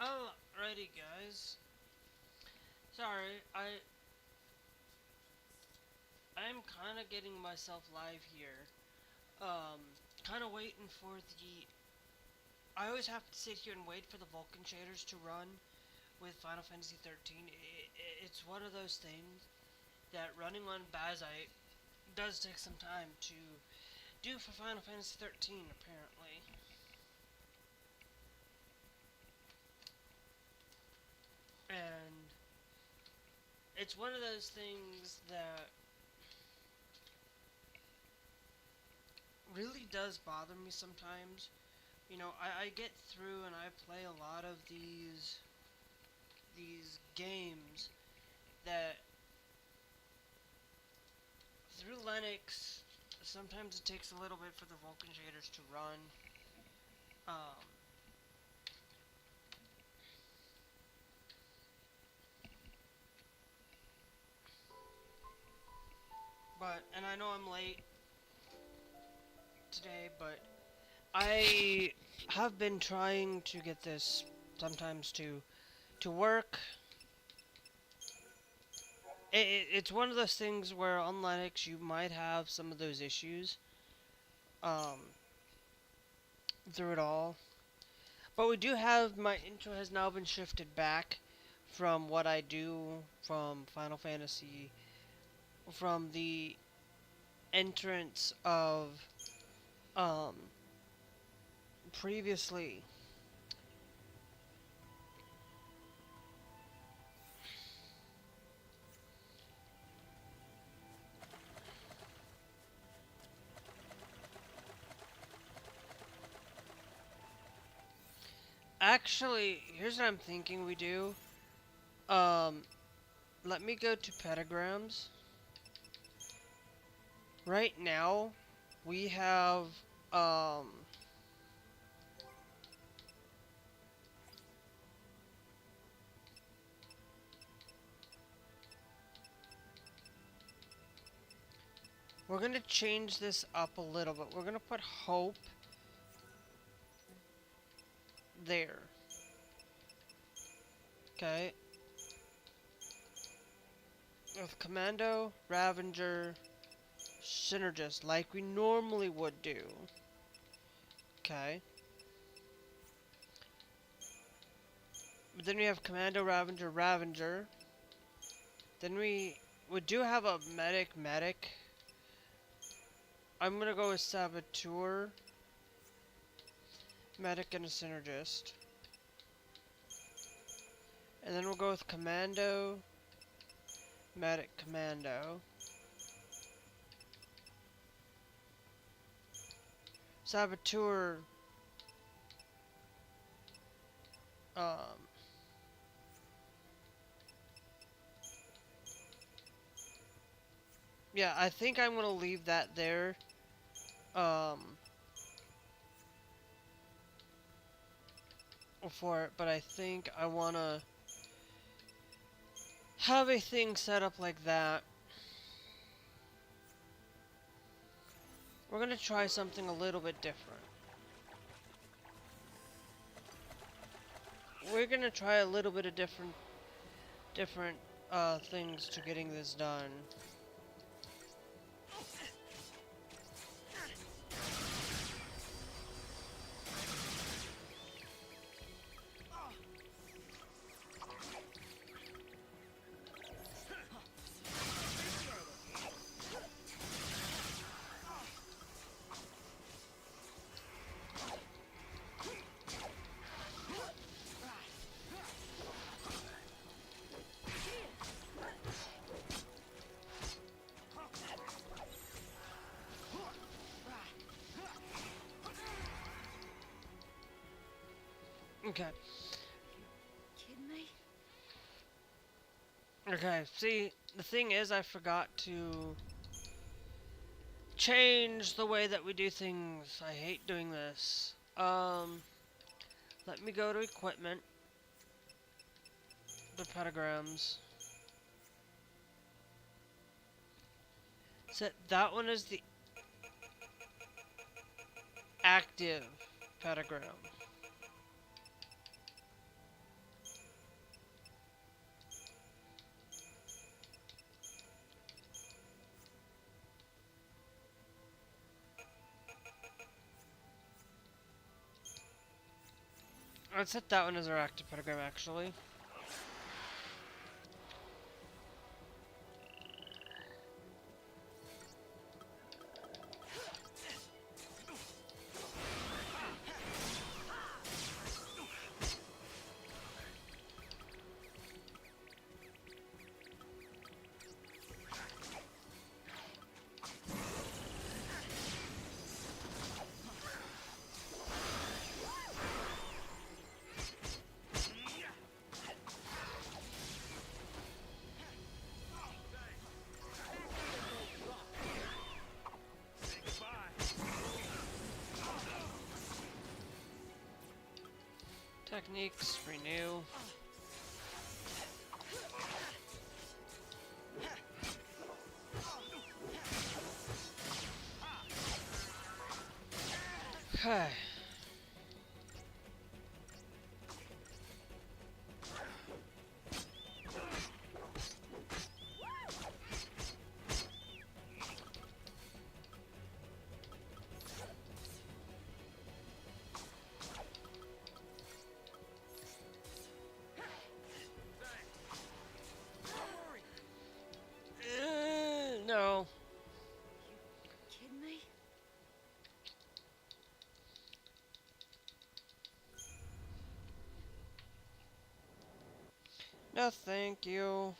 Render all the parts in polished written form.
Alrighty, guys. Sorry, I'm kind of getting myself live here. Kind of waiting for the. I always have to sit here and wait for the Vulkan shaders to run with Final Fantasy XIII. It's one of those things that running on Bazzite does take some time to do for Final Fantasy XIII, apparently. And it's one of those things that really does bother me sometimes. You know, I get through and I play a lot of these games that through Linux sometimes it takes a little bit for the Vulkan shaders to run. Um, and I know I'm late today, but I have been trying to get this sometimes to work. It's one of those things where on Linux you might have some of those issues um, through it all. But we do have, my intro has now been shifted back from what I do from Final Fantasy, from the entrance of um, previously. Actually, here's what I'm thinking we do. Um, Let me go to pentagrams. Right now, we have, um, we're gonna change this up a little bit. We're gonna put hope there. Okay. With Commando, Ravager, Synergist, like we normally would do. Okay. But then we have Commando, Ravager, Ravager. Then we do have a medic. I'm gonna go with Saboteur, Medic, and a Synergist. And then we'll go with Commando, Medic, Commando. Saboteur, yeah, I think I'm gonna leave that there. For it, but I think I wanna have a thing set up like that. We're gonna try something a little bit different. We're gonna try a little bit of different things to getting this done. Okay. Kidding me? Okay, see, the thing is I forgot to change the way that we do things. I hate doing this. Let me go to equipment. The pentagrams. Set that one is the active pentagram. I'd set that one as our active pentagram, actually. Techniques, renew. Okay. No. Kidding me? No, thank you.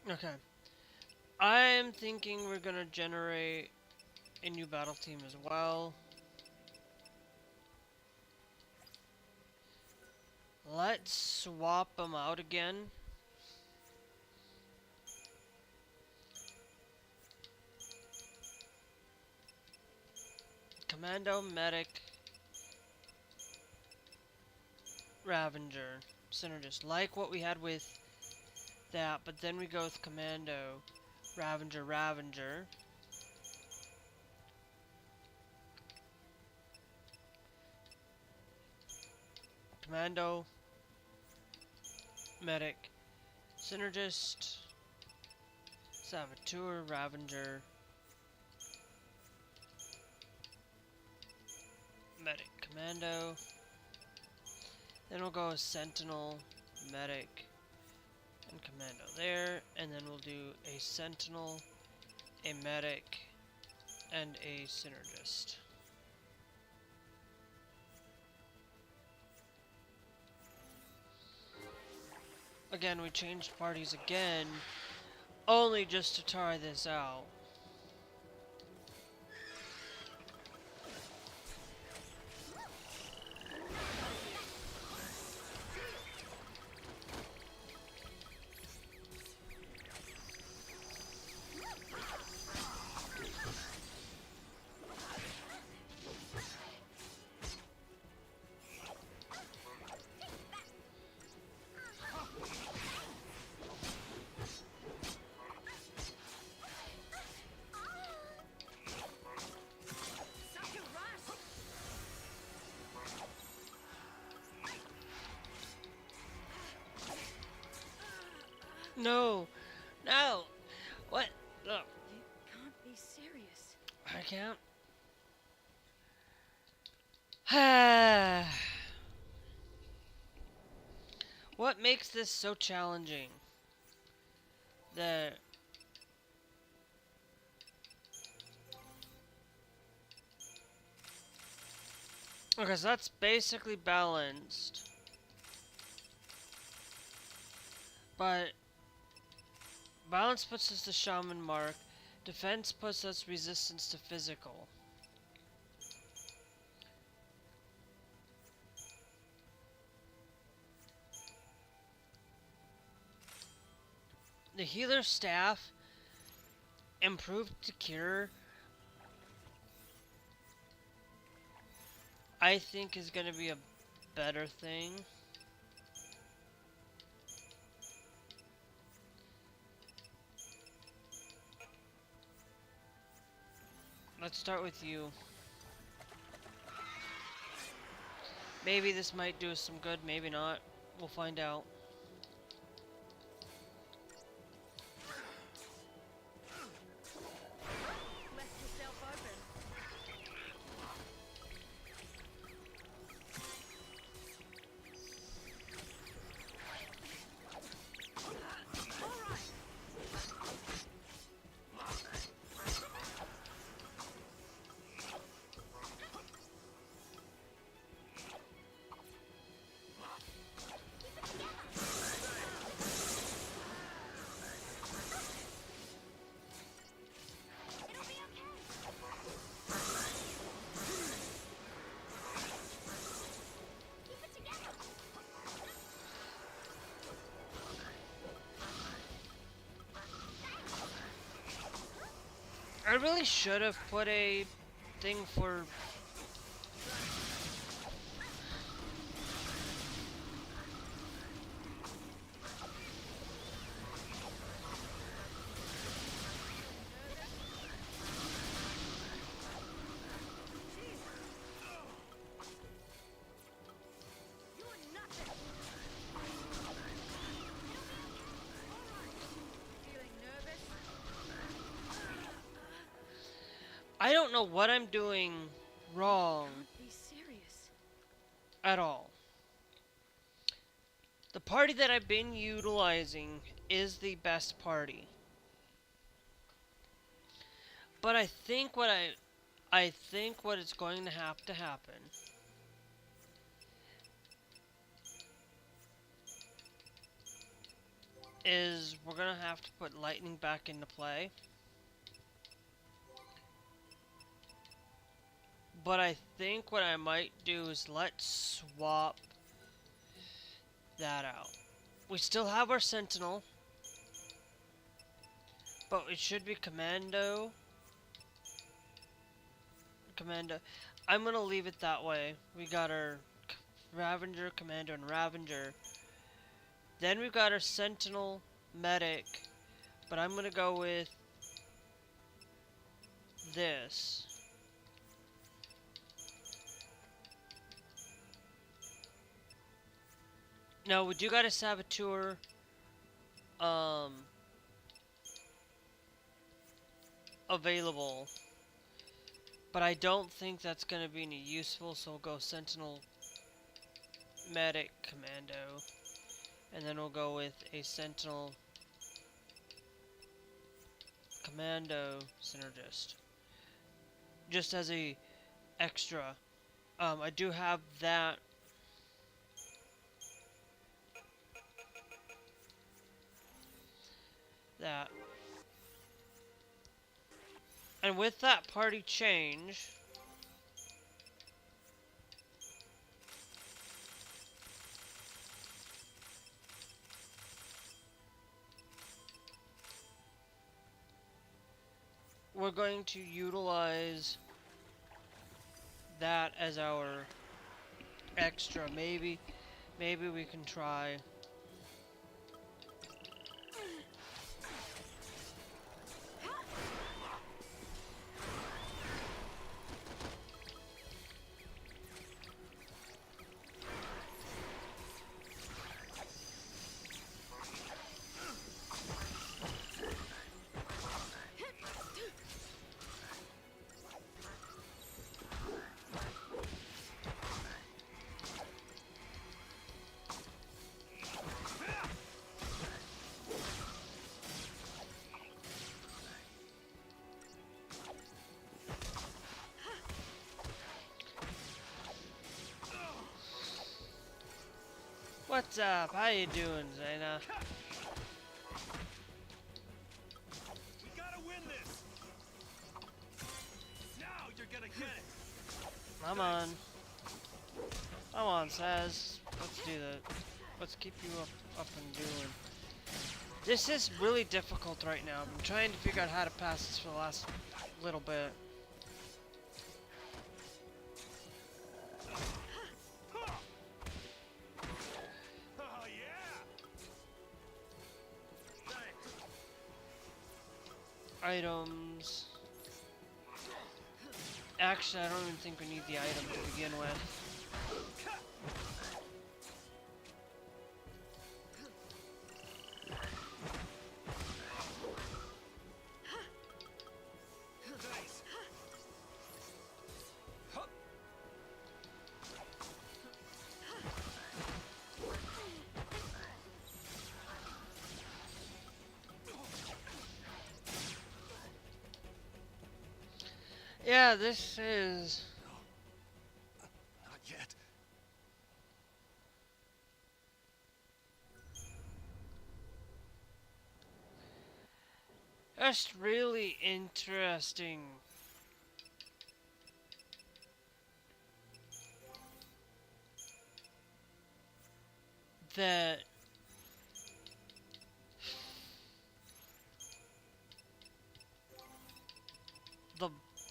Okay. I'm thinking we're gonna generate a new battle team as well. Let's swap them out again. Commando, Medic, Ravager, Synergist. Like what we had with that, but then we go with Commando, Ravager. Commando, Medic, Synergist, Saboteur, Ravager, Medic, Commando. Then we'll go with Sentinel, Medic, and Commando there. And then we'll do a Sentinel, a Medic, and a Synergist. Again, we changed parties again, only just to try this out. No! No! What? No. You can't be serious. I can't. What makes this so challenging? There. Okay, so that's basically balanced. But balance puts us to shaman mark. Defense puts us resistance to physical. The healer staff improved to cure, I think is going to be a better thing. Let's start with you. Maybe this might do us some good, maybe not. We'll find out. Left yourself open. I really should have put a thing for... I don't know what I'm doing wrong Be serious. at all. The party that I've been utilizing is the best party. But I think what is going to happen is we're gonna have to put lightning back into play. But I think what I might do is let's swap that out. We still have our sentinel, but it should be commando. I'm gonna leave it that way. We got our Ravager, Commando, and Ravager. Then we've got our Sentinel, Medic, but I'm gonna go with this. Now we do got a Saboteur, available, but I don't think that's gonna be any useful, so we'll go Sentinel, Medic, Commando, and then we'll go with a Sentinel, Commando, Synergist, just as a extra. I do have that. And with that party change, we're going to utilize that as our extra. Maybe we can try. What's up? How you doing, Zayna? We gotta win this. Now you're gonna get it. Come on. Come on, Saz. Let's do that. Let's keep you up and doing. This is really difficult right now. I've been trying to figure out how to pass this for the last little bit. Oh yeah. Thanks. Items. Actually, I don't even think we need the item to begin with. Nice. Yeah, this is... Not yet. Just really interesting.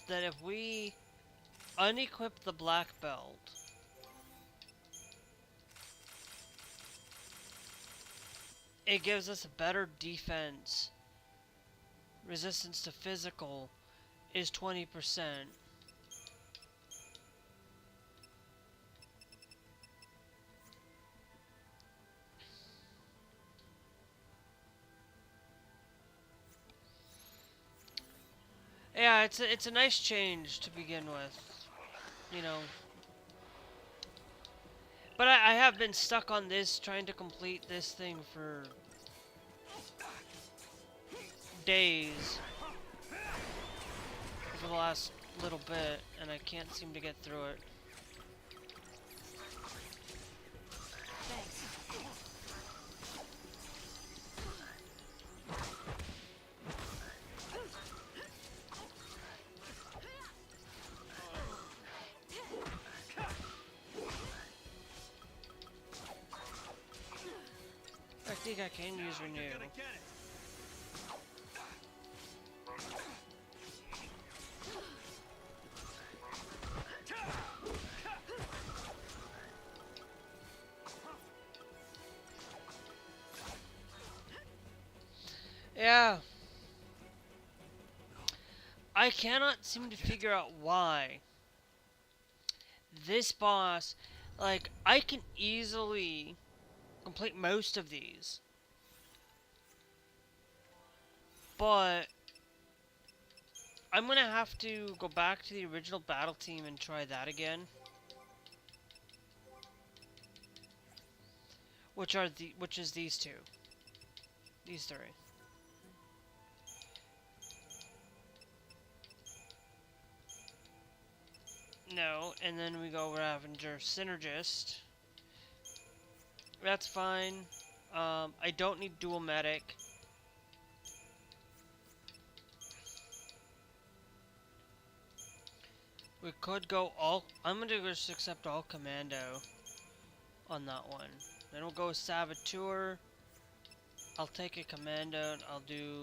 That if we unequip the black belt, it gives us a better defense. Resistance to physical is 20%. Yeah, it's a nice change to begin with, you know. But I have been stuck on this, trying to complete this thing for days for the last little bit, and I can't seem to get through it. Thanks. I think I can use renew. You're gonna get it. Yeah. I cannot seem to figure out why this boss, like, I can easily complete most of these, but I'm gonna have to go back to the original battle team and try that again, which is these two, these three. No, and then we go Ravager Synergist. That's fine. I don't need dual medic. We could go all... I'm gonna just accept all commando on that one. Then we'll go Saboteur. I'll take a commando and I'll do...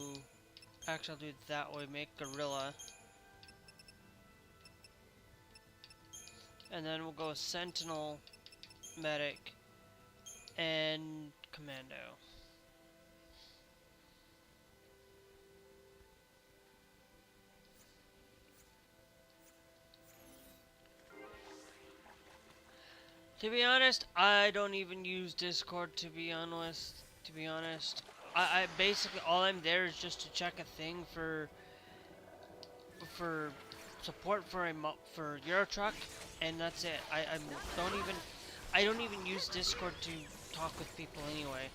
Actually, I'll do it that way. Make Gorilla. And then we'll go Sentinel, Medic, and Commando. To be honest, I don't even use Discord, to be honest. I basically, all I'm there is just to check a thing for support for for Eurotruck, and that's it. I don't even use Discord to talk with people anyway.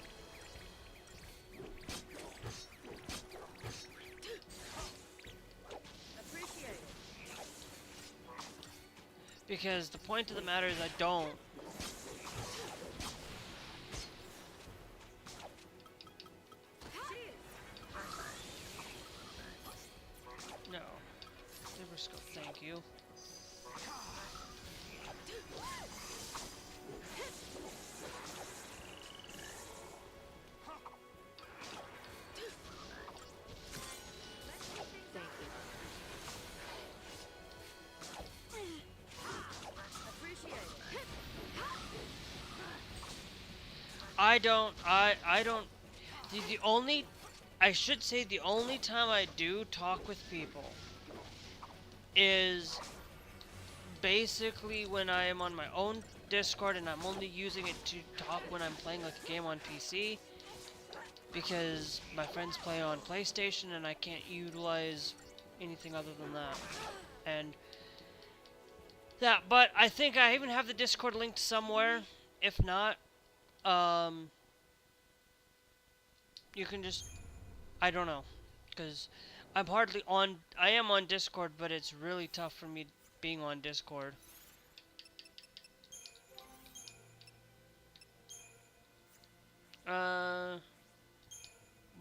Appreciate it. Because the point of the matter is I don't. Thank you. Thank you. Appreciate it. I don't, the only, I should say the only time I do talk with people is basically when I am on my own Discord and I'm only using it to talk when I'm playing like a game on PC, because my friends play on PlayStation and I can't utilize anything other than that. And that, but I think I even have the Discord linked somewhere. If not, you can just, I don't know, because I'm hardly on, I am on Discord, but it's really tough for me being on Discord. But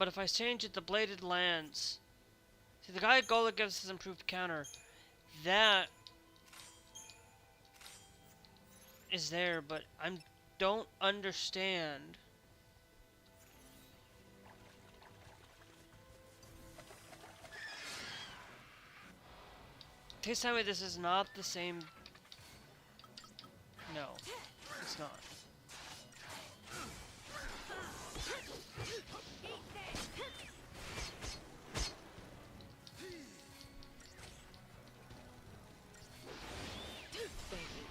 if I change it to Bladed Lance, see, the guy Gola gives us improved counter. That is there, but I don't understand. Please tell me this is not the same. No, it's not. Thank you.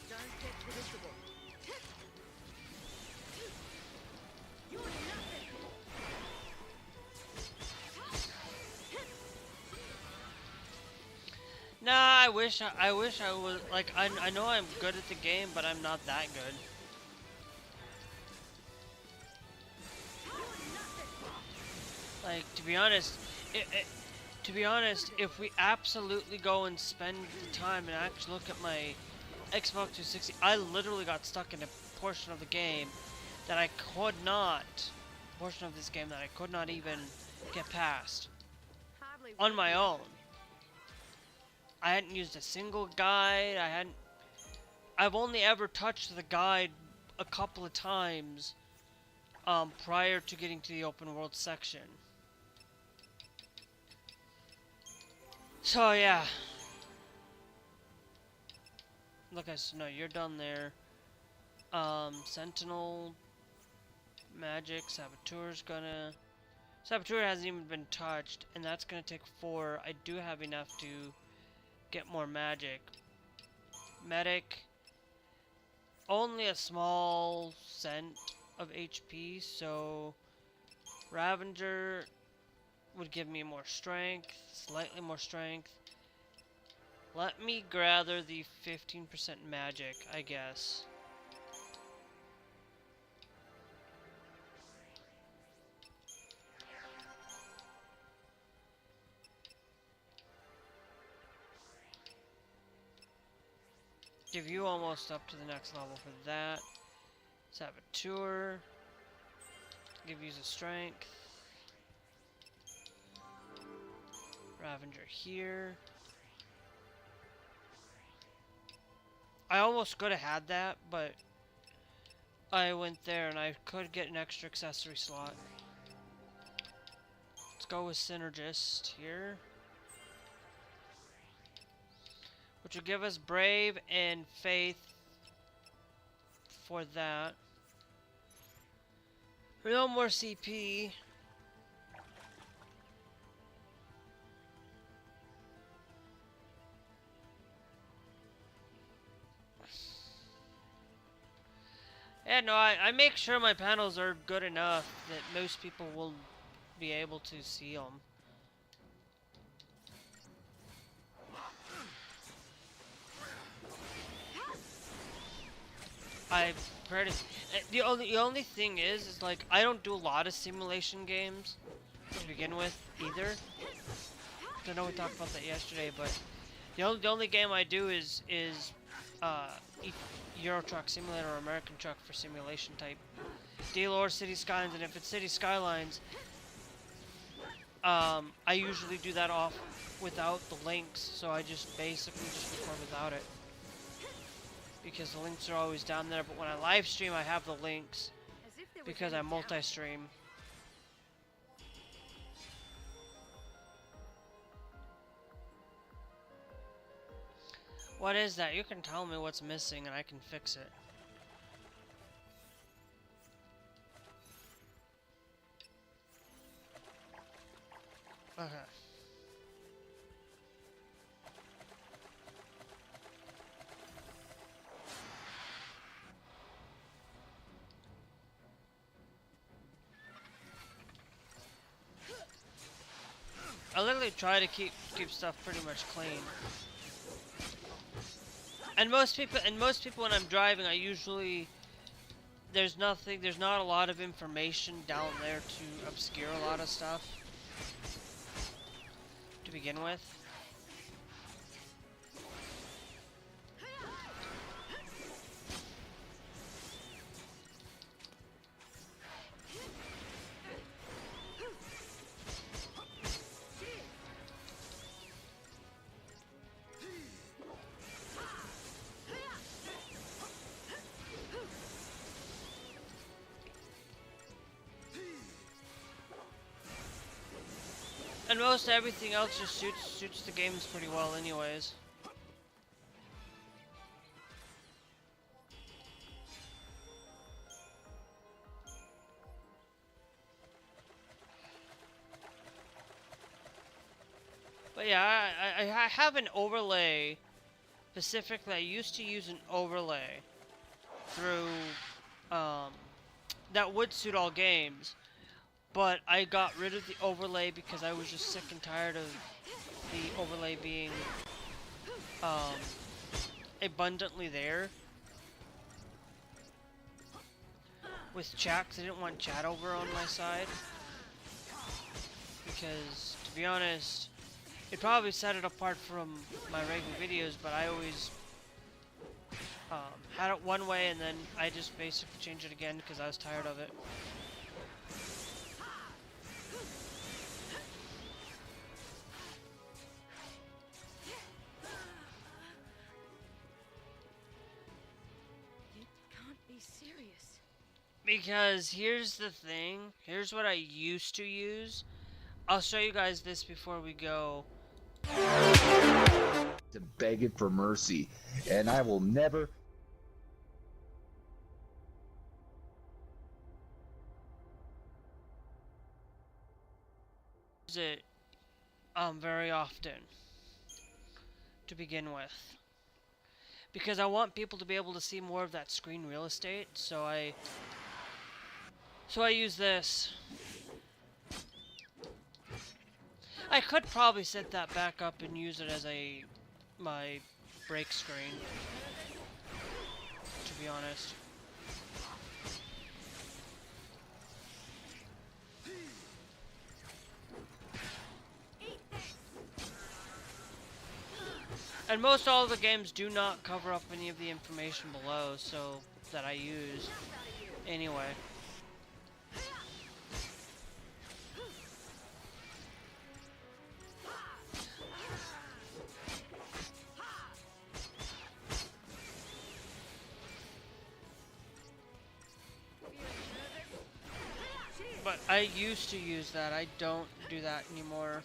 Don't get predictable. You're nothing. Nah, I wish I was like, I know I'm good at the game, but I'm not that good. Like, to be honest, if we absolutely go and spend the time and actually look at my Xbox 360, I literally got stuck in a portion of the game that I could not, portion of this game that I could not even get past Hardly on my own. I hadn't used a single guide. I've only ever touched the guide a couple of times prior to getting to the open world section. So yeah. Look, no, you're done there. Sentinel, Magic, Saboteur's gonna... Saboteur hasn't even been touched, and that's gonna take 4. I do have enough to get more magic. Medic, only a small cent of HP, so Ravager would give me more strength, slightly more strength. Let me gather the 15% magic, I guess. Give you almost up to the next level for that. Saboteur. Give you the strength. Ravager here. I almost could have had that, but I went there and I could get an extra accessory slot. Let's go with Synergist here, which will give us Brave and Faith for that. No more CP. Yeah, no, I make sure my panels are good enough that most people will be able to see them. I pretty. The only thing is like I don't do a lot of simulation games to begin with either. I know we talked about that yesterday, but the only game I do is uh, E- Euro Truck Simulator or American Truck for simulation type deal, or City Skylines. And if it's City Skylines, I usually do that off without the links, so I just basically just record without it because the links are always down there. But when I live stream, I have the links As if there was because any I doubt. multi-stream. What is that? You can tell me what's missing and I can fix it. Okay. I literally try to keep stuff pretty much clean. And most people when I'm driving, I usually there's not a lot of information down there to obscure a lot of stuff to begin with. And most everything else just suits the games pretty well anyways. But yeah, I have an overlay. Specifically, I used to use an overlay through that would suit all games. But I got rid of the overlay because I was just sick and tired of the overlay being abundantly there with chat, 'cause I didn't want chat over on my side. Because, to be honest, it probably set it apart from my regular videos, but I always had it one way and then I just basically changed it again because I was tired of it. You can't be serious. Because here's the thing, here's what I used to use. I'll show you guys this before we go. To beg it for mercy, and I will never. Use it very often to begin with. Because I want people to be able to see more of that screen real estate, so I use this. I could probably set that back up and use it as my break screen, to be honest. And most all of the games do not cover up any of the information below, so that I use anyway. But I used to use that. I don't do that anymore.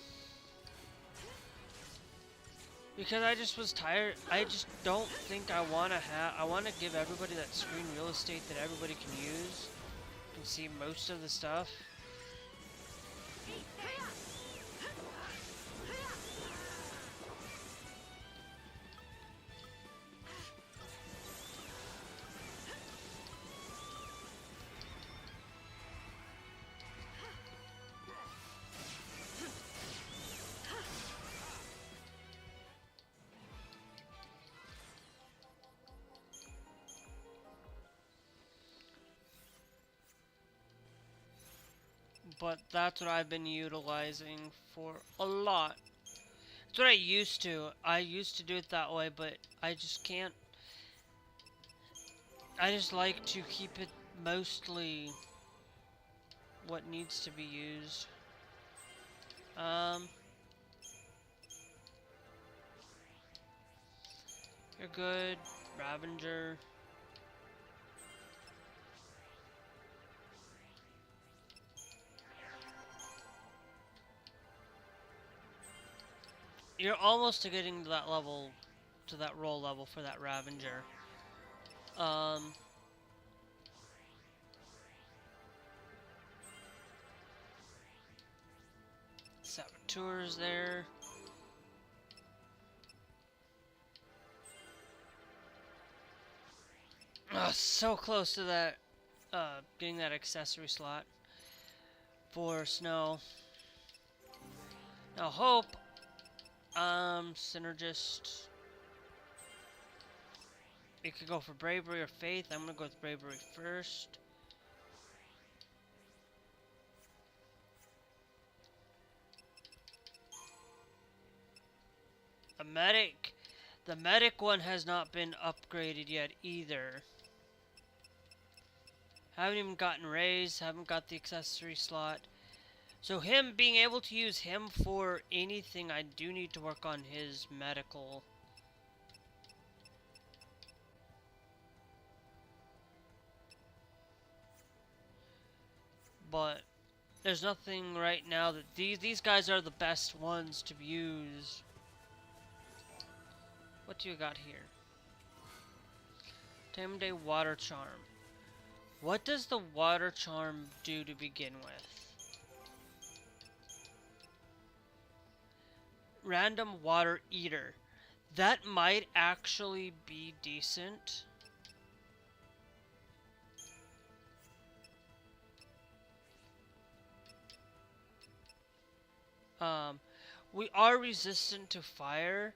Because I just was tired. I just don't think I want to I want to give everybody that screen real estate that everybody can use. Can see most of the stuff. but that's what I've been utilizing for a lot. It's what I used to. I used to do it that way, but I just can't. I just like to keep it mostly what needs to be used. You're good, Ravenger. You're almost to getting to that level, to that roll level for that Ravenger. Saboteur's there. So close to that, getting that accessory slot for Snow. Now Hope, Synergist. You could go for Bravery or Faith. I'm gonna go with Bravery first. A Medic. The Medic one has not been upgraded yet either. Haven't even gotten raised, haven't got the accessory slot. So him, being able to use him for anything, I do need to work on his medical. But there's nothing right now that these guys are the best ones to use. What do you got here? Day Water Charm. What does the Water Charm do to begin with? Random Water Eater. That might actually be decent. We are resistant to fire.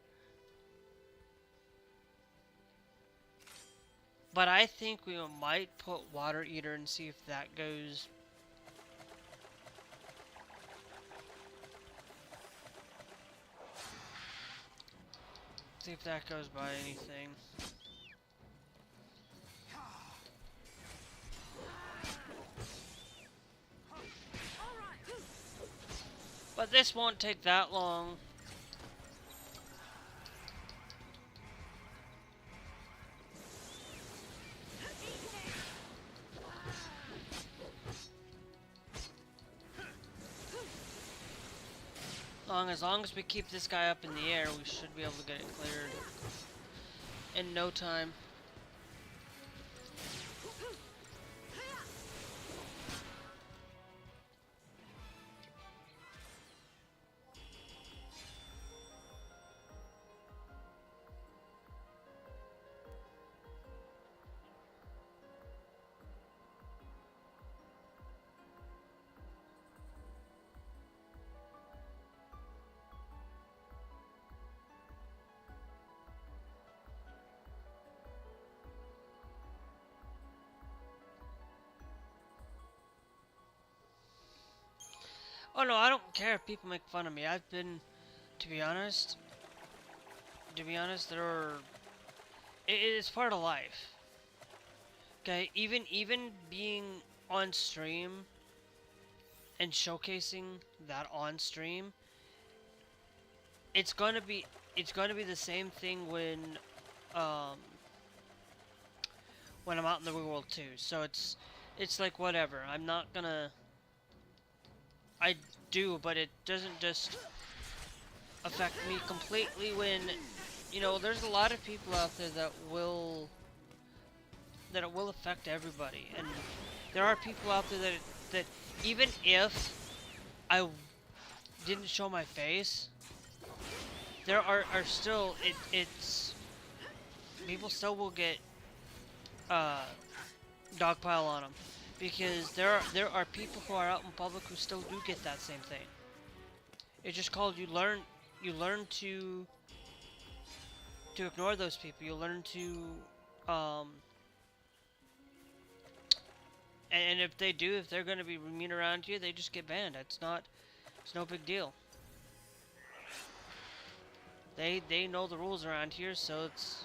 But I think we might put Water Eater and see if that goes. See if that goes by anything. But this won't take that long. As long as we keep this guy up in the air, we should be able to get it cleared in no time. Oh no, I don't care if people make fun of me. I've been, to be honest, it is part of life. Okay, even being on stream and showcasing that on stream, it's gonna be the same thing when I'm out in the real world too. So it's like whatever. I'm not gonna. I do, but it doesn't just affect me completely when, you know, there's a lot of people out there that it will affect everybody. And there are people out there that even if I didn't show my face, there are still, it's, people still will get, dogpile on them. Because there are people who are out in public who still do get that same thing. It's just called you learn to ignore those people. You learn to And if they do, if they're going to be mean around you, they just get banned. It's no big deal. They know the rules around here, so it's.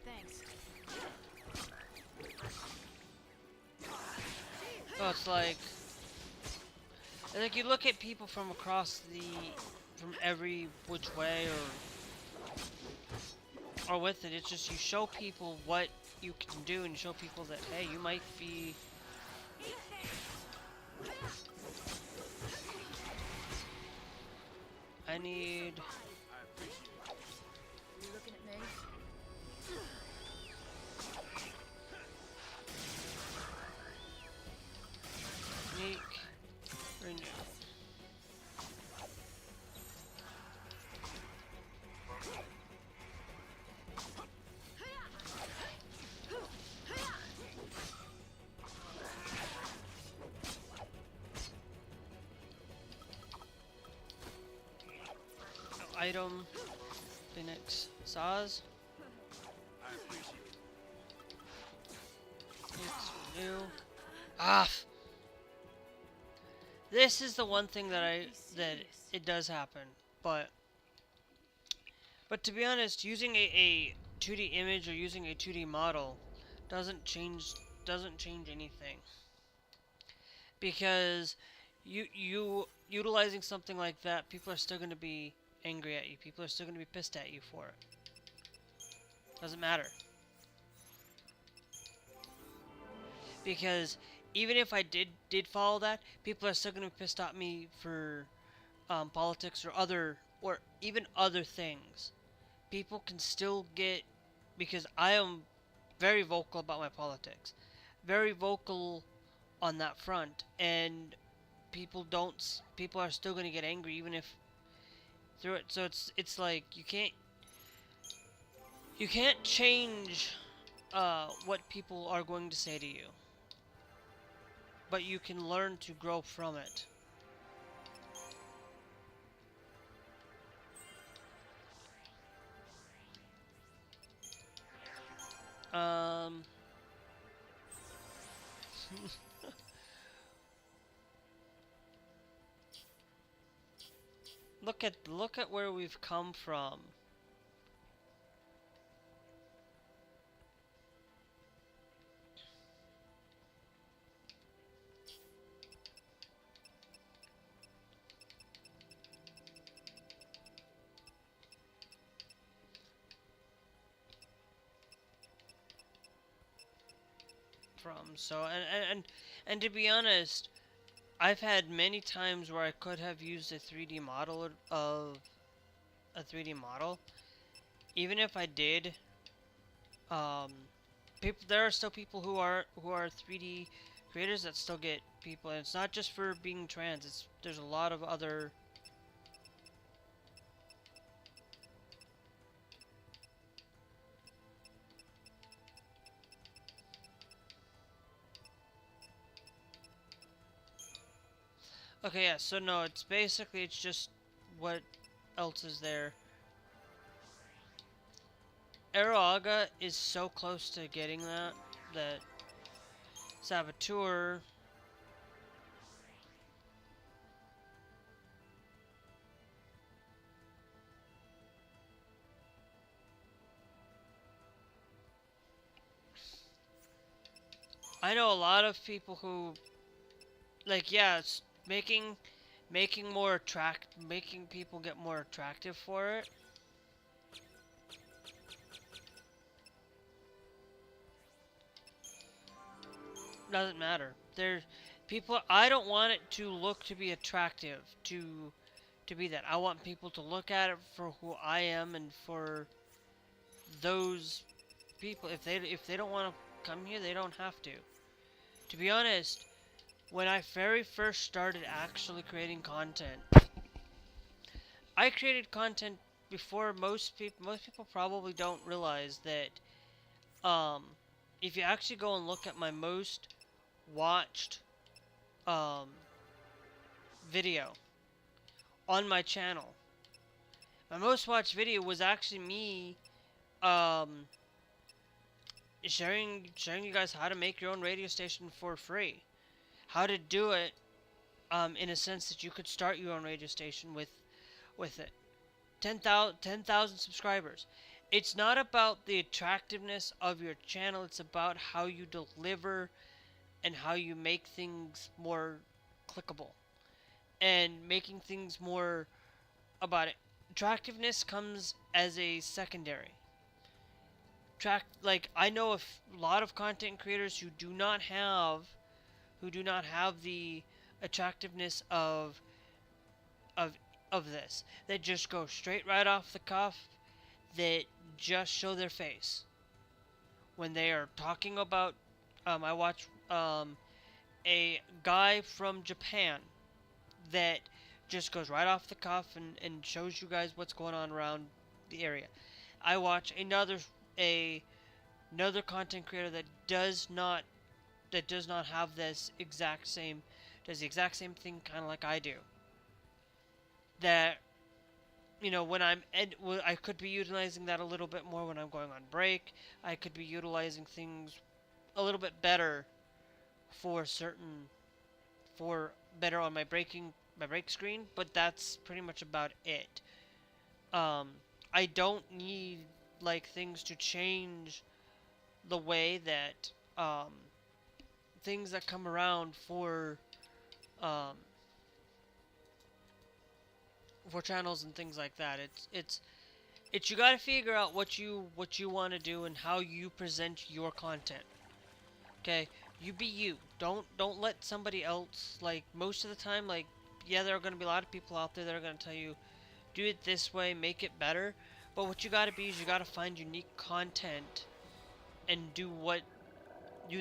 Thanks. Oh, it's like you look at people from across from every which way or with it. It's just you show people what you can do, and you show people that hey, you might be. I need. Are you looking at me? Sneak. Renew. Item. Phoenix. Saz. I appreciate it. It's renew. Ah! This is the one thing that it does happen, but to be honest, using a 2D image or using a 2D model doesn't change anything, because you utilizing something like that, people are still going to be angry at you. People are still going to be pissed at you for it. Doesn't matter, because even if I did follow that, people are still going to be pissed at me for politics or even other things. People can still get, because I am very vocal about my politics, very vocal on that front, and people are still going to get angry even if through it. So it's like you can't change what people are going to say to you, but you can learn to grow from it. Look at where we've come from. So and to be honest, I've had many times where I could have used a 3D model of a 3D model. Even if I did, there are still people who are 3D creators that still get people, and it's not just for being trans. There's a lot of other. Okay, yeah, so no, it's just what else is there. ROG is so close to getting that Saboteur. I know a lot of people who, like, yeah, it's making people get more attractive for it. Doesn't matter. I don't want it to look to be attractive to be that. I want people to look at it for who I am, and for those people, if they don't want to come here, they don't have to. To be honest, when I very first started actually creating content, I created content before most people. Most people probably don't realize that. If you actually go and look at my most watched video on my channel. My most watched video was actually me sharing you guys how to make your own radio station for free. How to do it in a sense that you could start your own radio station with it. 10,000 subscribers. It's not about the attractiveness of your channel, it's about how you deliver and how you make things more clickable. And making things more about it. Attractiveness comes as a secondary. Like I know a lot of content creators who do not have the attractiveness of this. That just go straight right off the cuff, that just show their face when they are talking about. I watch a guy from Japan that just goes right off the cuff and shows you guys what's going on around the area. I watch another content creator that does not have this exact same, does the exact same thing kind of like I do. That, you know, when I could be utilizing that a little bit more when I'm going on break. I could be utilizing things a little bit better for better on my break screen, but that's pretty much about it. I don't need like things to change the way that things that come around for channels and things like that. It's you got to figure out what you want to do and how you present your content. Okay, you be you. Don't let somebody else, like most of the time, like yeah, there are going to be a lot of people out there that are going to tell you do it this way, make it better. But what you got to be is you got to find unique content and do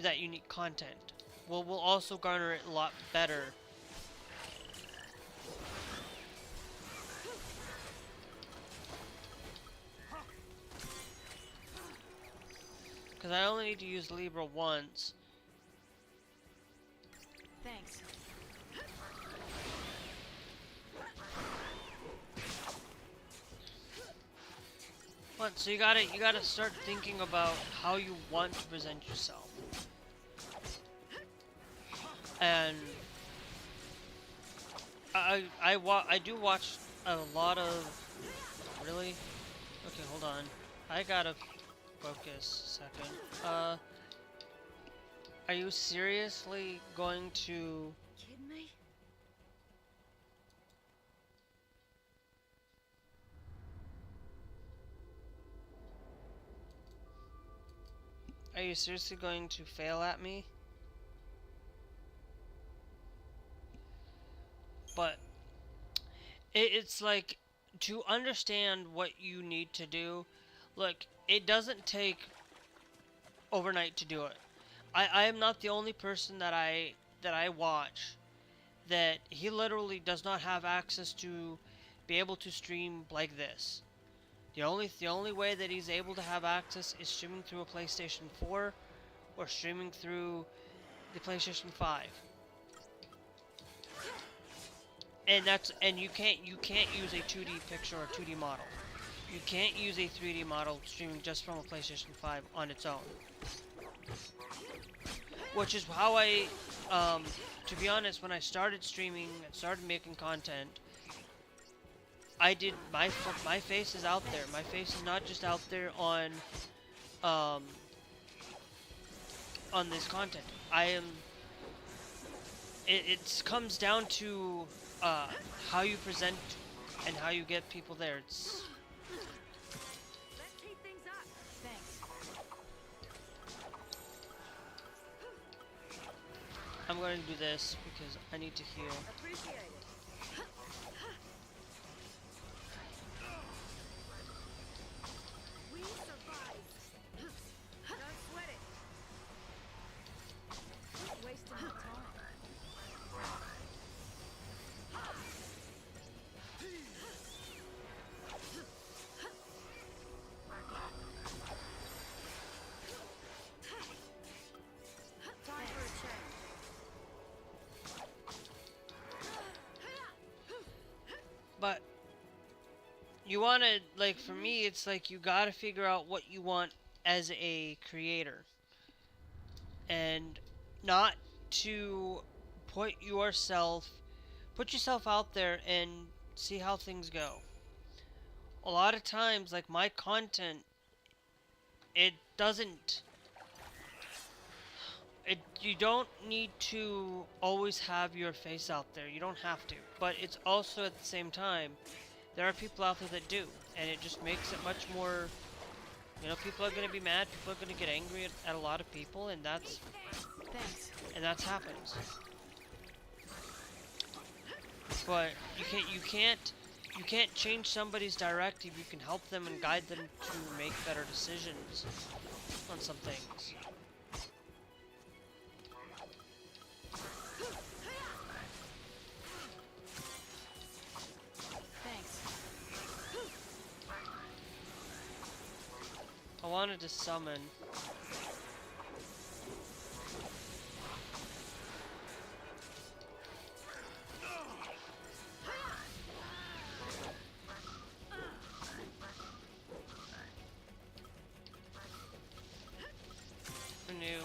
that unique content. Will also garner it a lot better. Because I only need to use Libra once. Thanks. So you gotta start thinking about how you want to present yourself. And I do watch a lot of... Really? Okay, hold on. I gotta focus a second. Are you seriously going to... Kidding me? Are you seriously going to fail at me? But it's like, to understand what you need to do, look, it doesn't take overnight to do it. I am not the only person that I watch that he literally does not have access to be able to stream like this. The only way that he's able to have access is streaming through a PlayStation 4 or streaming through the PlayStation 5. And you can't use a 2D picture or 2D model. You can't use a 3D model streaming just from a PlayStation 5 on its own. Which is how I, to be honest, when I started streaming and started making content, I did my face is out there. My face is not just out there on this content. It comes down to how you present and how you get people there. Let's keep things up. Thanks. I'm going to do this because I need to heal. Appreciate it. We survived. Don't sweat it. Wasting my time. Time for a change. you want to, like, for me, it's like you got to figure out what you want as a creator. And not to put yourself out there and see how things go. A lot of times, like my content, it doesn't you don't need to always have your face out there. You don't have to. But it's also at the same time, there are people out there that do, and it just makes it much more, you know, people are going to be mad, people are going to get angry at a lot of people, and that's Thanks. happens. But you can't change somebody's directive. You can help them and guide them to make better decisions on some things. Thanks. I wanted to summon. Renew.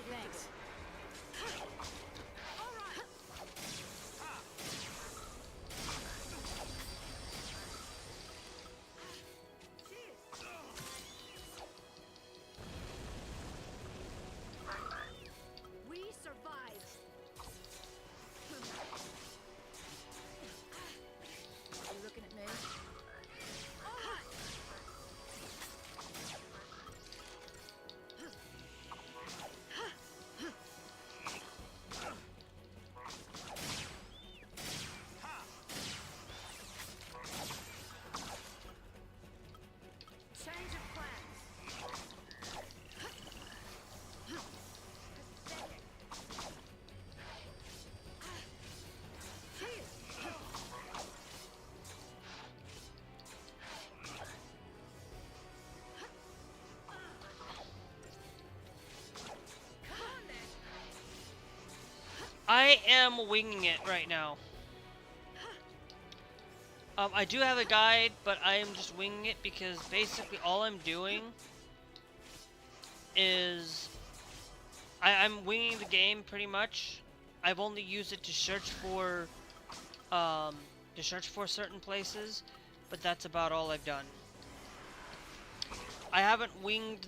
Thanks. We survived. You looking at me? Change of plans. I am winging it right now. I do have a guide, but I am just winging it because basically all I'm doing is I'm winging the game pretty much. I've only used it to search for certain places, but that's about all I've done. I haven't winged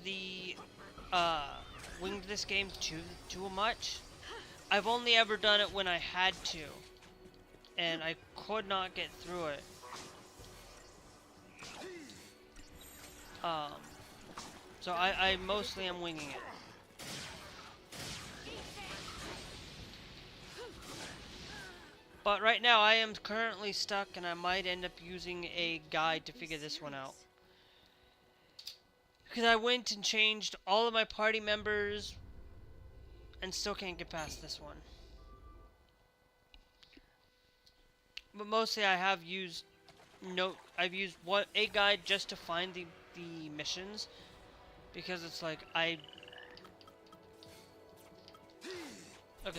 this game too much. I've only ever done it when I had to, and I could not get through it. So I mostly am winging it. But right now I am currently stuck, and I might end up using a guide to figure this one out. Because I went and changed all of my party members and still can't get past this one. But mostly I have used a guide just to find the missions, because it's like okay,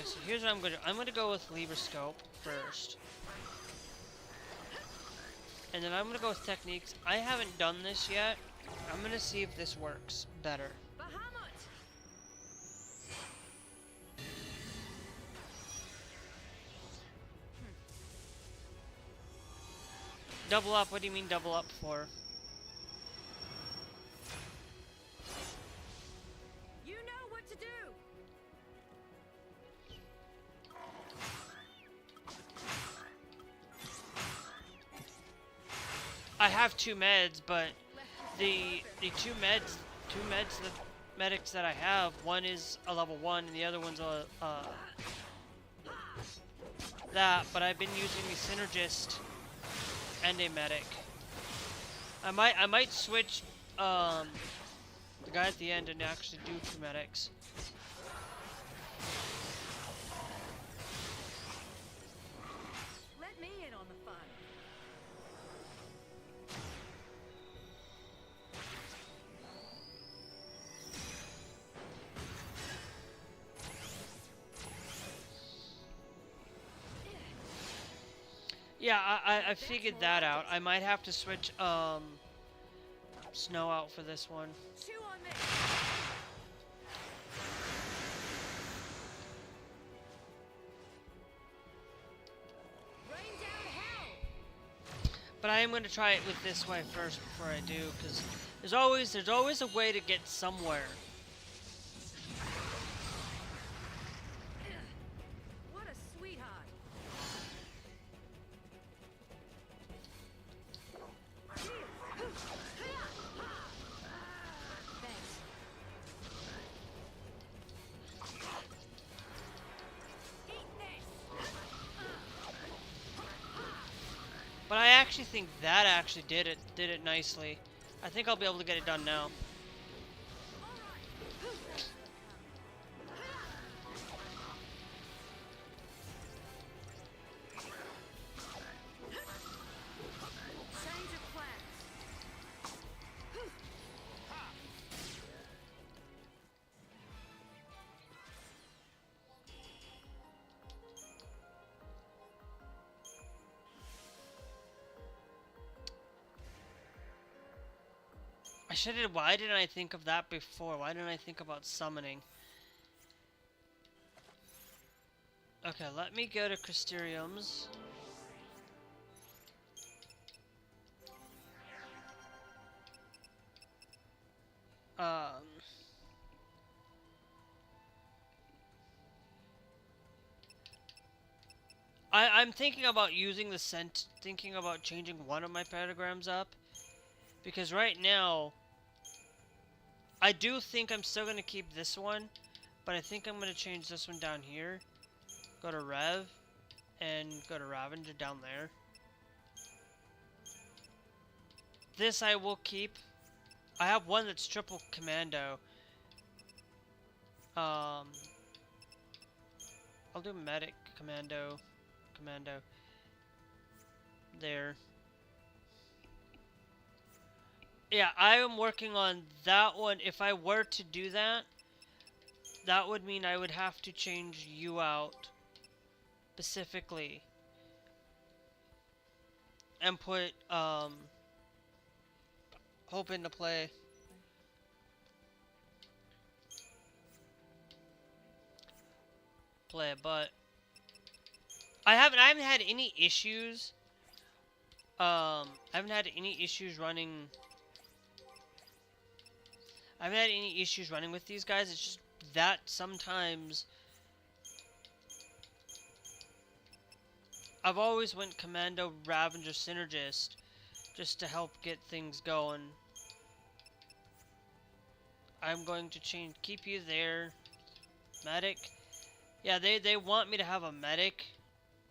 so here's what I'm gonna go with lever scope first. And then I'm gonna go with techniques. I haven't done this yet. I'm gonna see if this works better. Double up, what do you mean double up for? You know what to do. I have 2 meds, but the two medics that I have, one is a level 1 and the other one's a that, but I've been using the synergist and a medic. I might switch the guy at the end and actually do 2 medics. Let me in on the fun. Yeah, I figured that out. I might have to switch snow out for this one. Chew on me. Rain down hell. But I am going to try it with this way first before I do, because there's always a way to get somewhere. What a sweetheart. Thanks. Eat this. But I actually think that actually did it nicely. I think I'll be able to get it done now. Change of plans. I should have. Why didn't I think of that before? Why didn't I think about summoning? Okay, let me go to Crystariums. Um. I'm thinking about using the thinking about changing one of my pentagrams up. Because right now, I do think I'm still going to keep this one. But I think I'm going to change this one down here. Go to Rev. And go to Ravager down there. This I will keep. I have one that's triple commando. I'll do medic commando. There. Yeah, I am working on that one. If I were to do that, that would mean I would have to change you out specifically and put Hope into play. But I haven't had any issues. I haven't had any issues running. I haven't had any issues running with these guys. It's just that sometimes I've always went Commando, Ravager, Synergist just to help get things going. I'm going to keep you there. Medic. Yeah, they want me to have a medic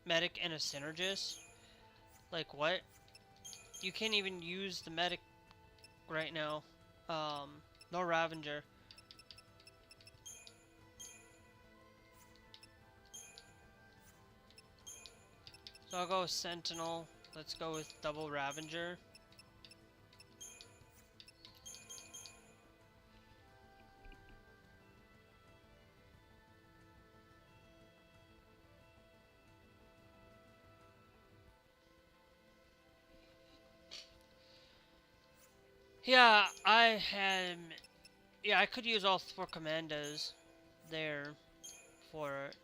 and a Synergist. Like what? You can't even use the medic right now. No Ravager. So I'll go with Sentinel. Let's go with double Ravager. Yeah, I could use all 4 commandos there for it.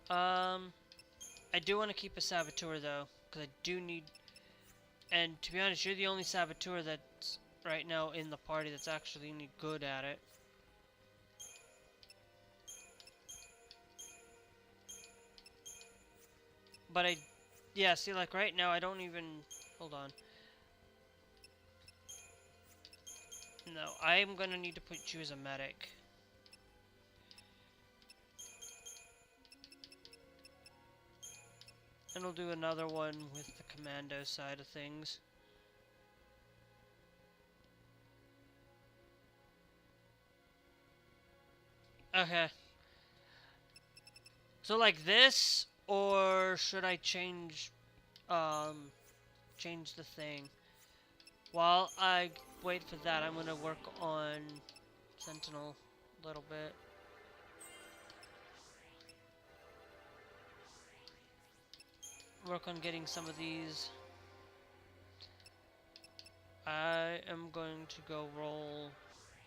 I do want to keep a Saboteur though, because I do need. And to be honest, you're the only Saboteur that's right now in the party that's actually good at it. But yeah, see, like right now, I don't even. Hold on. No, I'm gonna need to put you as a medic. And we'll do another one with the commando side of things. Okay. So like this, or should I change the thing? While I wait for that, I'm gonna work on Sentinel a little bit. work on getting some of these. I am going to go roll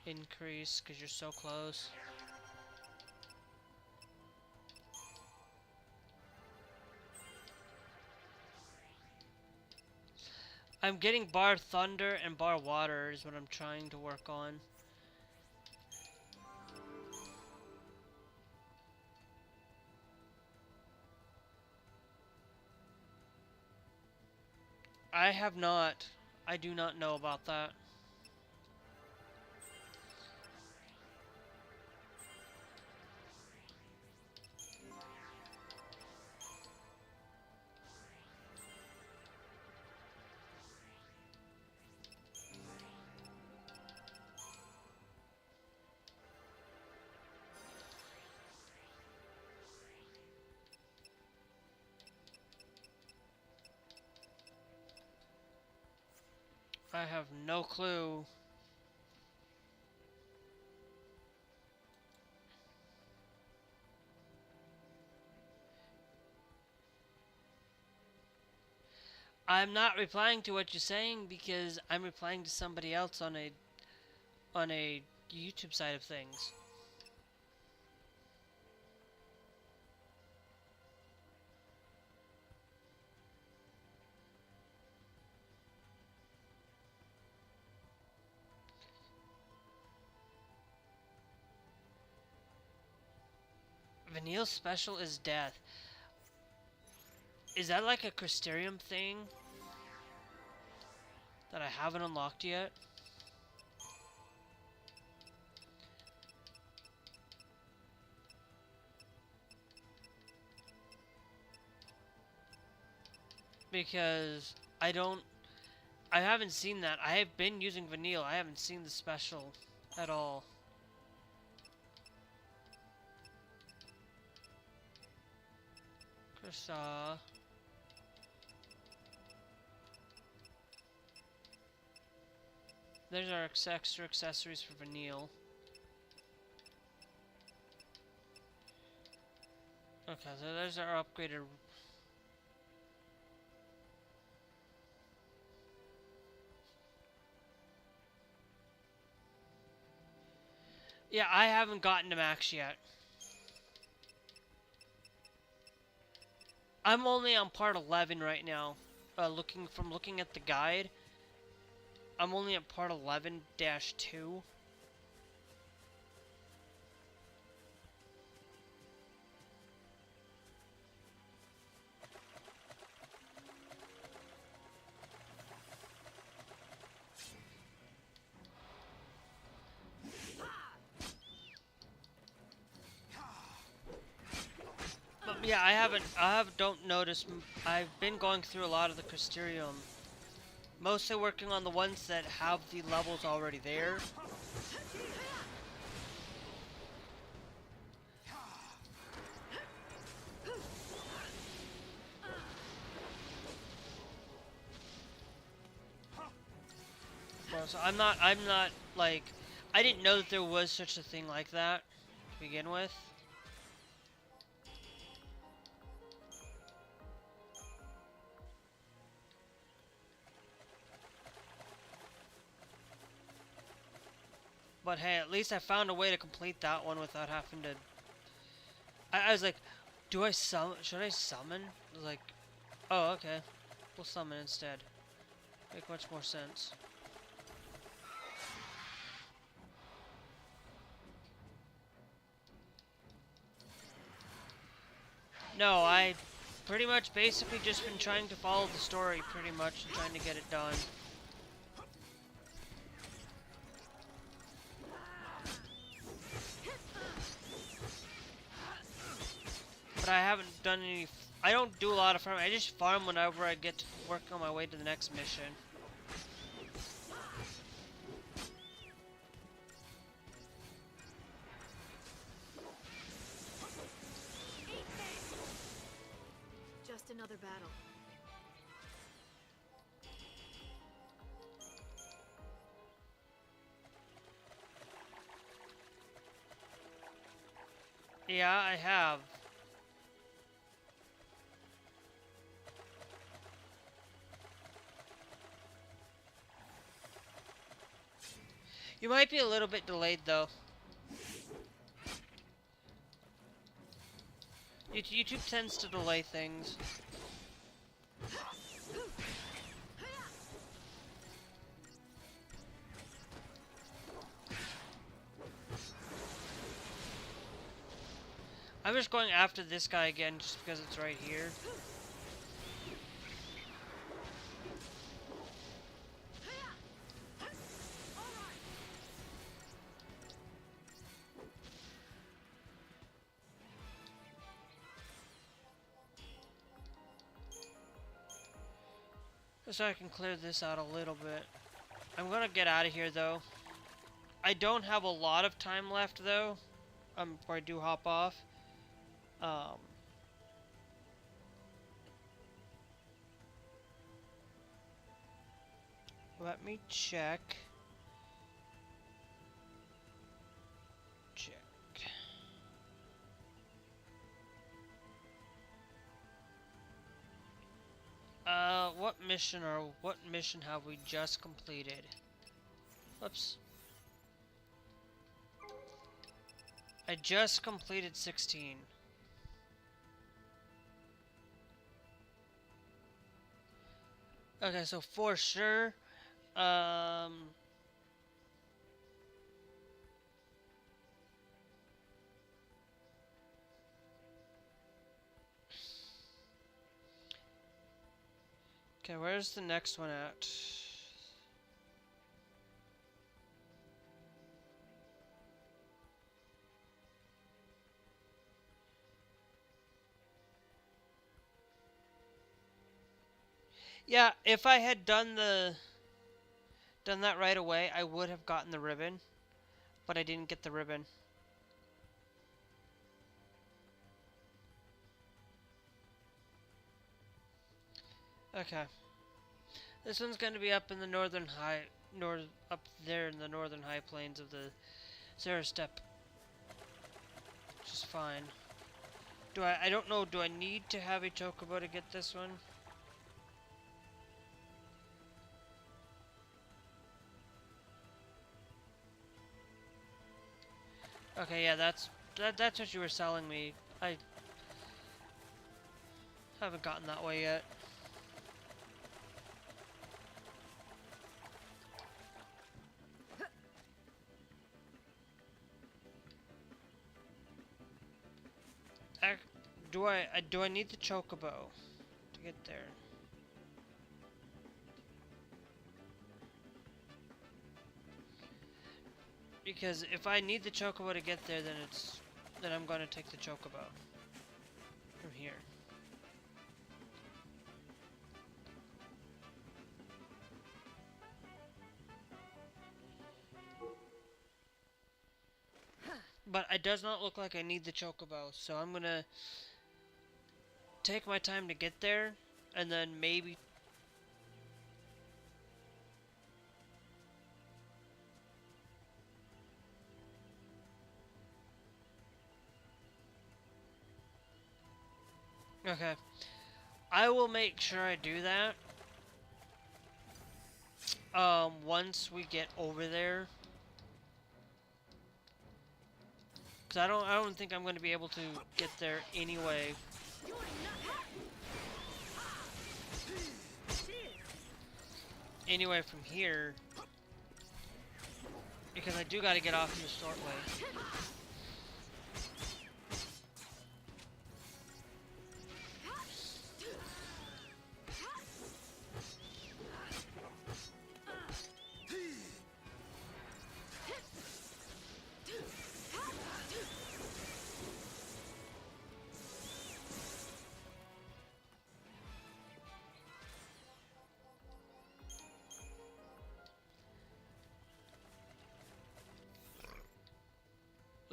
increase because you're so close. I'm getting bar thunder and bar water is what I'm trying to work on. I have not. I do not know about that. I have no clue. I'm not replying to what you're saying because I'm replying to somebody else on a YouTube side of things. Vanille special is death. Is that like a Crysterium thing that I haven't unlocked yet? Because I haven't seen that. I have been using vanille. I haven't seen the special at all. Krista. There's our extra accessories for vanille. Okay, so there's our upgraded. Yeah, I haven't gotten to max yet. I'm only on part 11 right now. Looking at the guide, I'm only at part 11-2. But yeah, don't notice. I've been going through a lot of the Crysterium. Mostly working on the ones that have the levels already there. Well, so I'm not like, I didn't know that there was such a thing like that to begin with. But hey, at least I found a way to complete that one without having to... I was like, should I summon? I was like, oh, okay. We'll summon instead. Make much more sense. No, I pretty much basically just been trying to follow the story pretty much and trying to get it done. But I haven't done any... I don't do a lot of farming. I just farm whenever I get to work on my way to the next mission. Just another battle. Yeah, I have. You might be a little bit delayed though. YouTube tends to delay things. I'm just going after this guy again just because it's right here. So I can clear this out a little bit. I'm gonna get out of here though. I don't have a lot of time left though. Before I do hop off. Let me check. What mission have we just completed? Whoops. I just completed 16. Okay, so for sure, okay, where's the next one at? Yeah, if I had done that right away, I would have gotten the ribbon, but I didn't get the ribbon. Okay. This one's going to be up in the up there in the northern high plains of the Sarah Steppe. Which is fine. I don't know, do I need to have a chocobo to get this one? Okay, yeah, that's what you were selling me. I haven't gotten that way yet. Do I need the chocobo to get there? Because if I need the chocobo to get there, then I'm going to take the chocobo from here. But it does not look like I need the chocobo, so I'm going to take my time to get there, and then maybe... Okay. I will make sure I do that. Once we get over there. Cause I don't think I'm going to be able to get there anyway. Anyway from here. Because I do got to get off in the short way.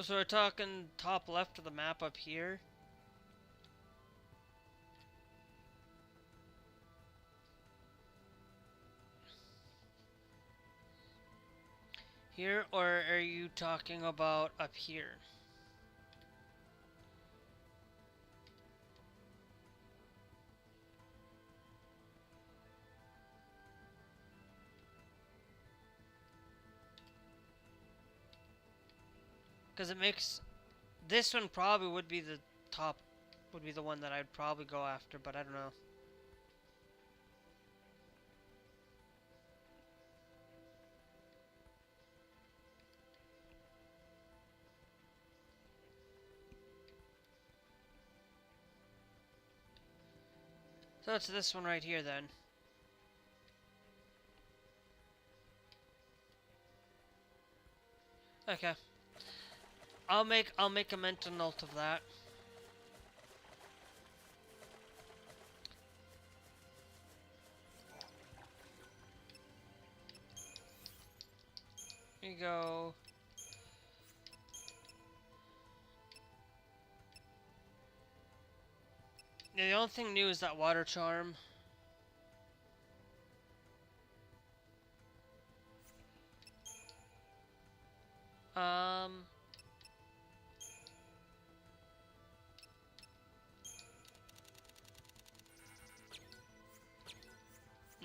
So we're talking top left of the map up here. Here, or are you talking about up here? Because it makes... This one probably would be the top, would be the one that I'd probably go after, but I don't know. So it's this one right here then. Okay. I'll make a mental note of that. Here you go. Yeah, the only thing new is that water charm.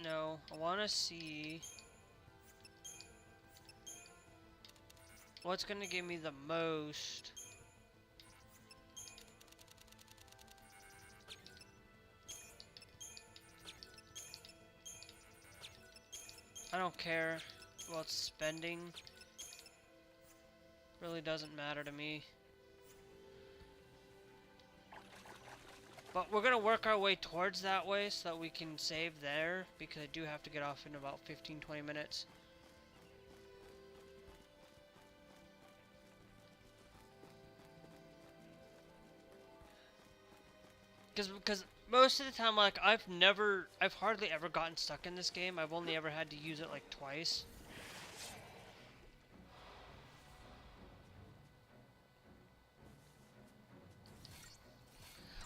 No, I want to see what's gonna give me the most. I don't care about spending. Really doesn't matter to me. But we're gonna work our way towards that way so that we can save there, because I do have to get off in about 15-20 minutes. Because most of the time, like, I've hardly ever gotten stuck in this game. I've only ever had to use it like twice.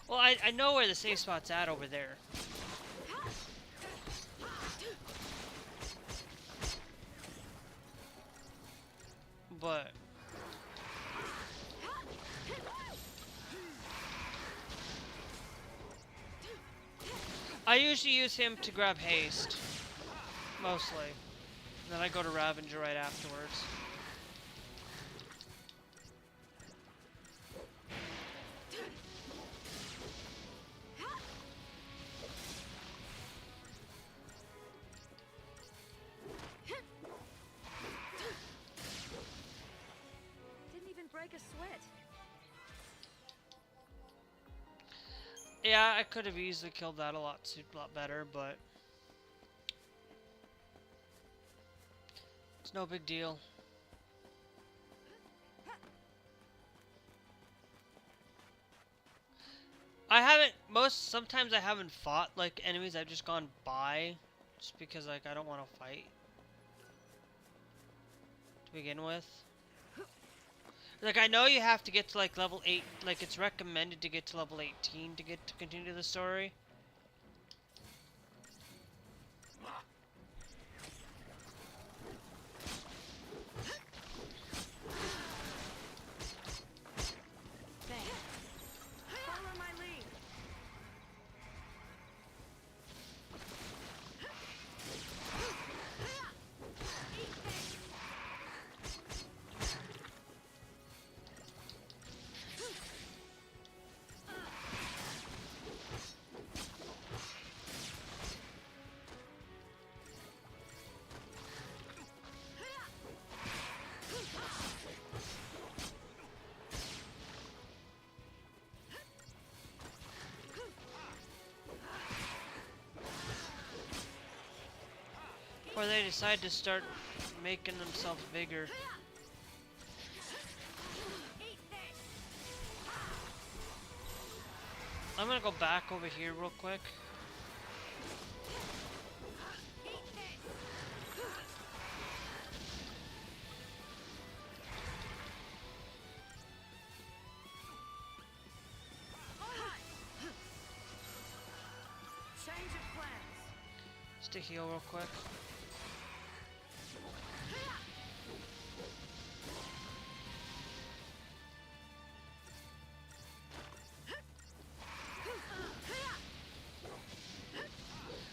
Well, I know where the safe spot's at over there. But I usually use him to grab haste, mostly. And then I go to Ravager right afterwards. Didn't even break a sweat. Yeah, I could have easily killed that a lot better, but it's no big deal. Sometimes I haven't fought like enemies, I've just gone by just because like I don't want to fight to begin with. Like, I know you have to get to like level 8, like it's recommended to get to level 18 to continue the story. Follow my lead. Or they decide to start making themselves bigger. I'm gonna go back over here real quick. Change of plans. Just to heal real quick.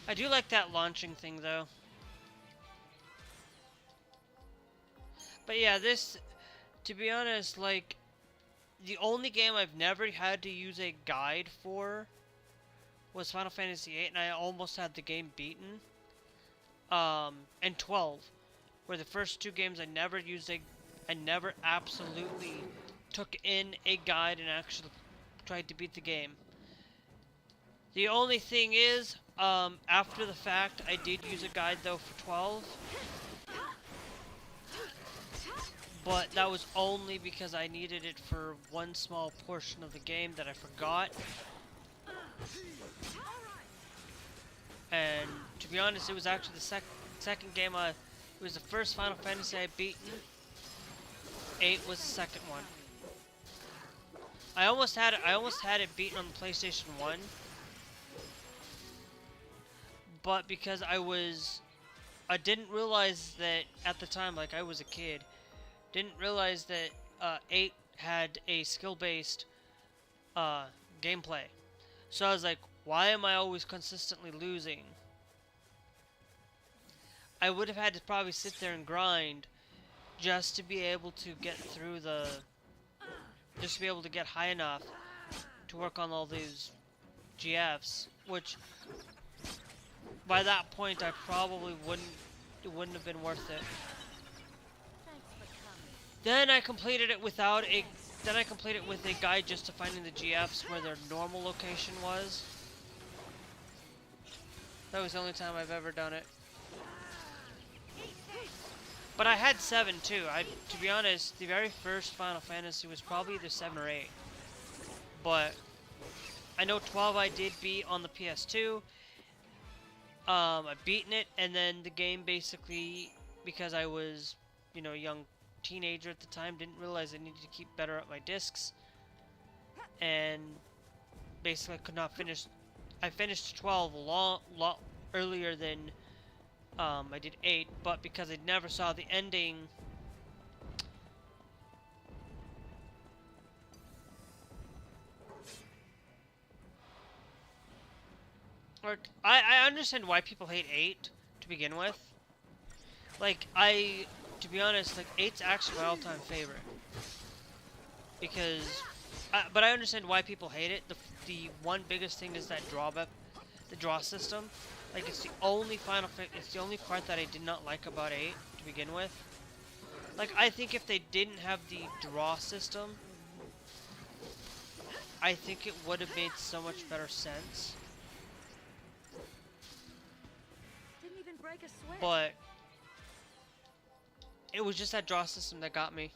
I do like that launching thing though. But yeah, To be honest, like, the only game I've never had to use a guide for was Final Fantasy VIII, and I almost had the game beaten. And 12 were the first two games I never absolutely took in a guide and actually tried to beat the game. The only thing is, after the fact, I did use a guide though for 12. But that was only because I needed it for one small portion of the game that I forgot. And to be honest, it was actually the second game it was the first Final Fantasy I beaten. 8 was the second one. I almost had it beaten on the PlayStation 1. But because I didn't realize that at the time, like I was a kid, didn't realize that 8 had a skill-based gameplay. So I was like, why am I always consistently losing? I would have had to probably sit there and grind just to be able to get through just to be able to get high enough to work on all these GFs, which by that point I probably it wouldn't have been worth it. Then I completed it with a guide just to finding the GFs where their normal location was. That was the only time I've ever done it. But I had 7 too. To be honest, the very first Final Fantasy was probably either 7 or 8. But I know 12 I did beat on the PS2. I've beaten it, and then the game basically, because I was, a young teenager at the time, didn't realize I needed to keep better at my discs, and basically I could not finish. I finished 12 a lot earlier than I did 8, but because I never saw the ending, I understand why people hate 8 to begin with. Like, to be honest, like, 8's actually my all-time favorite. Because, but I understand why people hate it. The one biggest thing is that drawback, the draw system. Like, it's the only part that I did not like about 8 to begin with. Like, I think if they didn't have the draw system, I think it would have made so much better sense. Didn't even break a switch. But it was just that draw system that got me.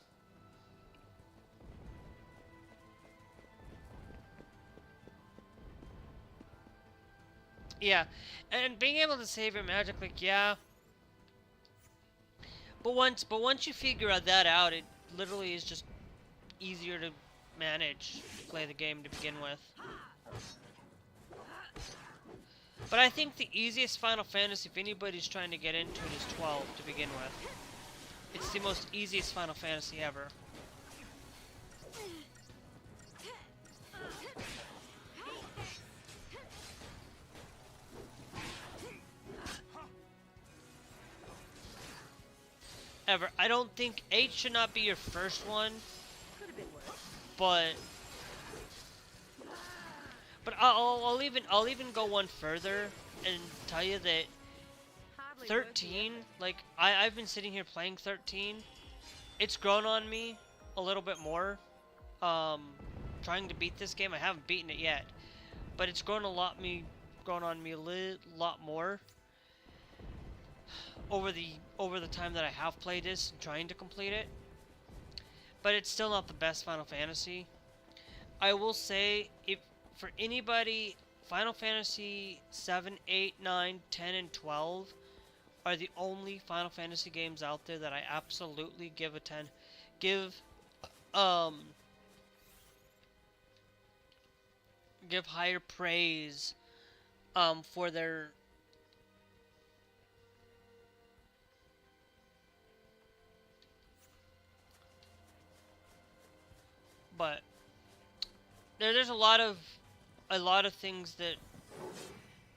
Yeah, and being able to save your magic, like, yeah. But once you figure that out, it literally is just easier to manage to play the game to begin with. But I think the easiest Final Fantasy, if anybody's trying to get into it, is 12 to begin with. It's the most easiest Final Fantasy ever. Ever. I don't think 8 should not be your first one, Could have been worse. but I'll even go one further and tell you that Hardly 13, like, I've been sitting here playing 13. It's grown on me a little bit more. Trying to beat this game, I haven't beaten it yet, but it's grown on me a lot more over the time that I have played this and trying to complete it. But it's still not the best Final Fantasy. I will say, if for anybody, Final Fantasy 7, 8, 9, 10, and 12 are the only Final Fantasy games out there that I absolutely give a 10. Give higher praise for their but there's a lot of things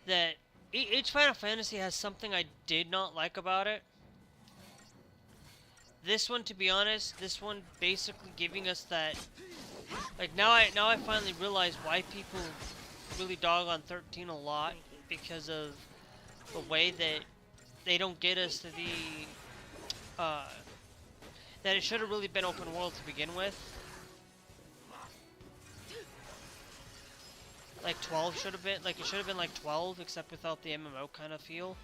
that each Final Fantasy has something I did not like about it. this one, to be honest, this one basically giving us that, like, now I finally realize why people really dog on 13 a lot, because of the way that they don't get us to the, that it should have really been open world to begin with. Like 12 should have been, like it should have been like 12, except without the MMO kind of feel.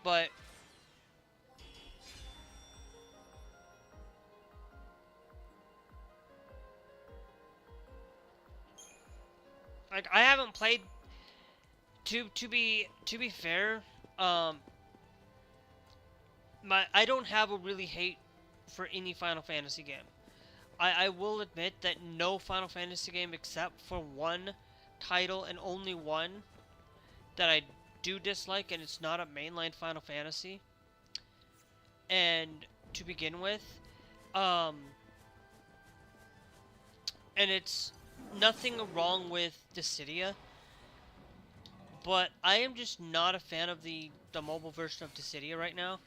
But like I haven't played, to be fair, I don't have a really hate for any Final Fantasy game. I will admit that no Final Fantasy game except for one title, and only one, that I do dislike, and it's not a mainline Final Fantasy. And to begin with, and it's nothing wrong with Dissidia, but I am just not a fan of the mobile version of Dissidia right now.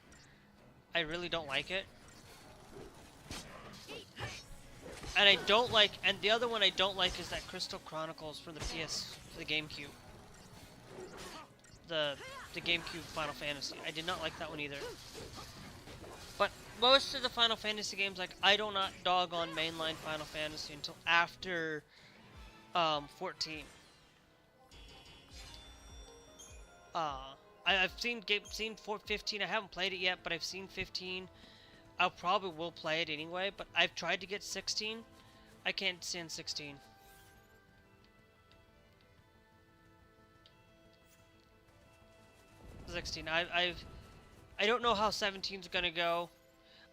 I really don't like it. And I don't like, and the other one I don't like is that Crystal Chronicles for the for the GameCube. The GameCube Final Fantasy. I did not like that one either. But most of the Final Fantasy games, like, I do not dog on mainline Final Fantasy until after 14. I've seen 15. I haven't played it yet, but I've seen 15. I probably will play it anyway, but I've tried to get 16. I can't stand 16. I don't know how 17's gonna go.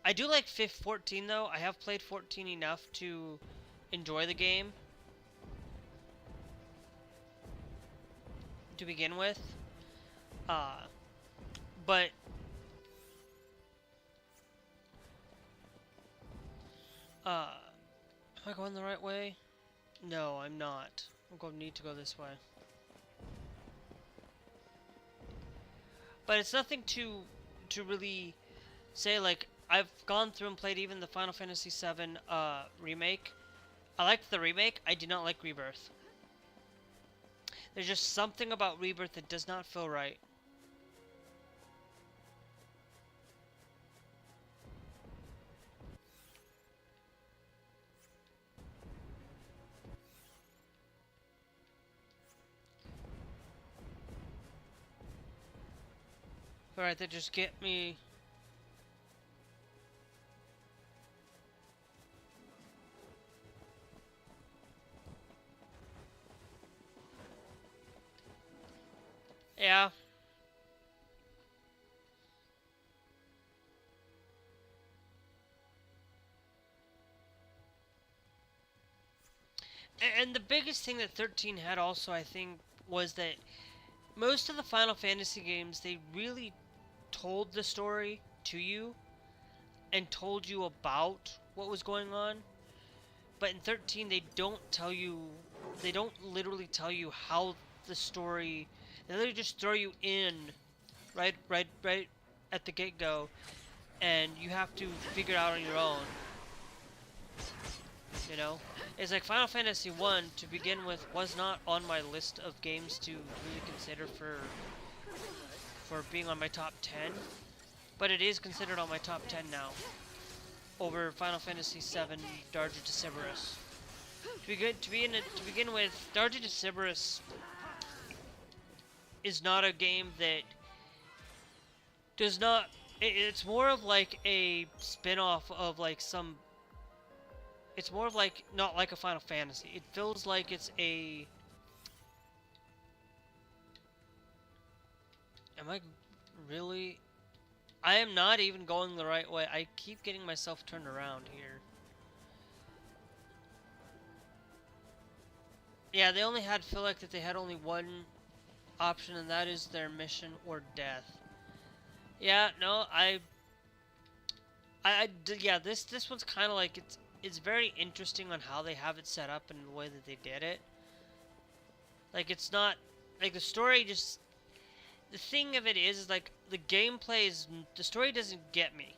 I do like 14 though. I have played 14 enough to enjoy the game to begin with. But am I going the right way? No, I'm not. I'm going to need to go this way. But it's nothing to really say. Like, I've gone through and played even the Final Fantasy VII remake. I liked the remake. I did not like Rebirth. There's just something about Rebirth that does not feel right. Alright, that just get me. Yeah. And the biggest thing that 13 had also, I think, was that most of the Final Fantasy games, they really told the story to you and told you about what was going on. But in 13, they don't tell you, they don't literally tell you how the story, they literally just throw you in right at the get-go, and you have to figure it out on your own. You know? It's like Final Fantasy 1, to begin with, was not on my list of games to really consider for being on my top 10, but it is considered on my top 10 now, over Final Fantasy VII Darja to Cerberus. To begin with, Darja to Cerberus is not a game that does not. It's more of like a spin-off of like some. It's more of like not like a Final Fantasy. It feels like it's a. Am I really? I am not even going the right way. I keep getting myself turned around here. Yeah, they only feel like that they had only one option, and that is their mission or death. Yeah, no, yeah, this one's kind of like, it's very interesting on how they have it set up and the way that they did it. Like, it's not, like, the story just, the thing of it is like, the gameplay is, the story doesn't get me.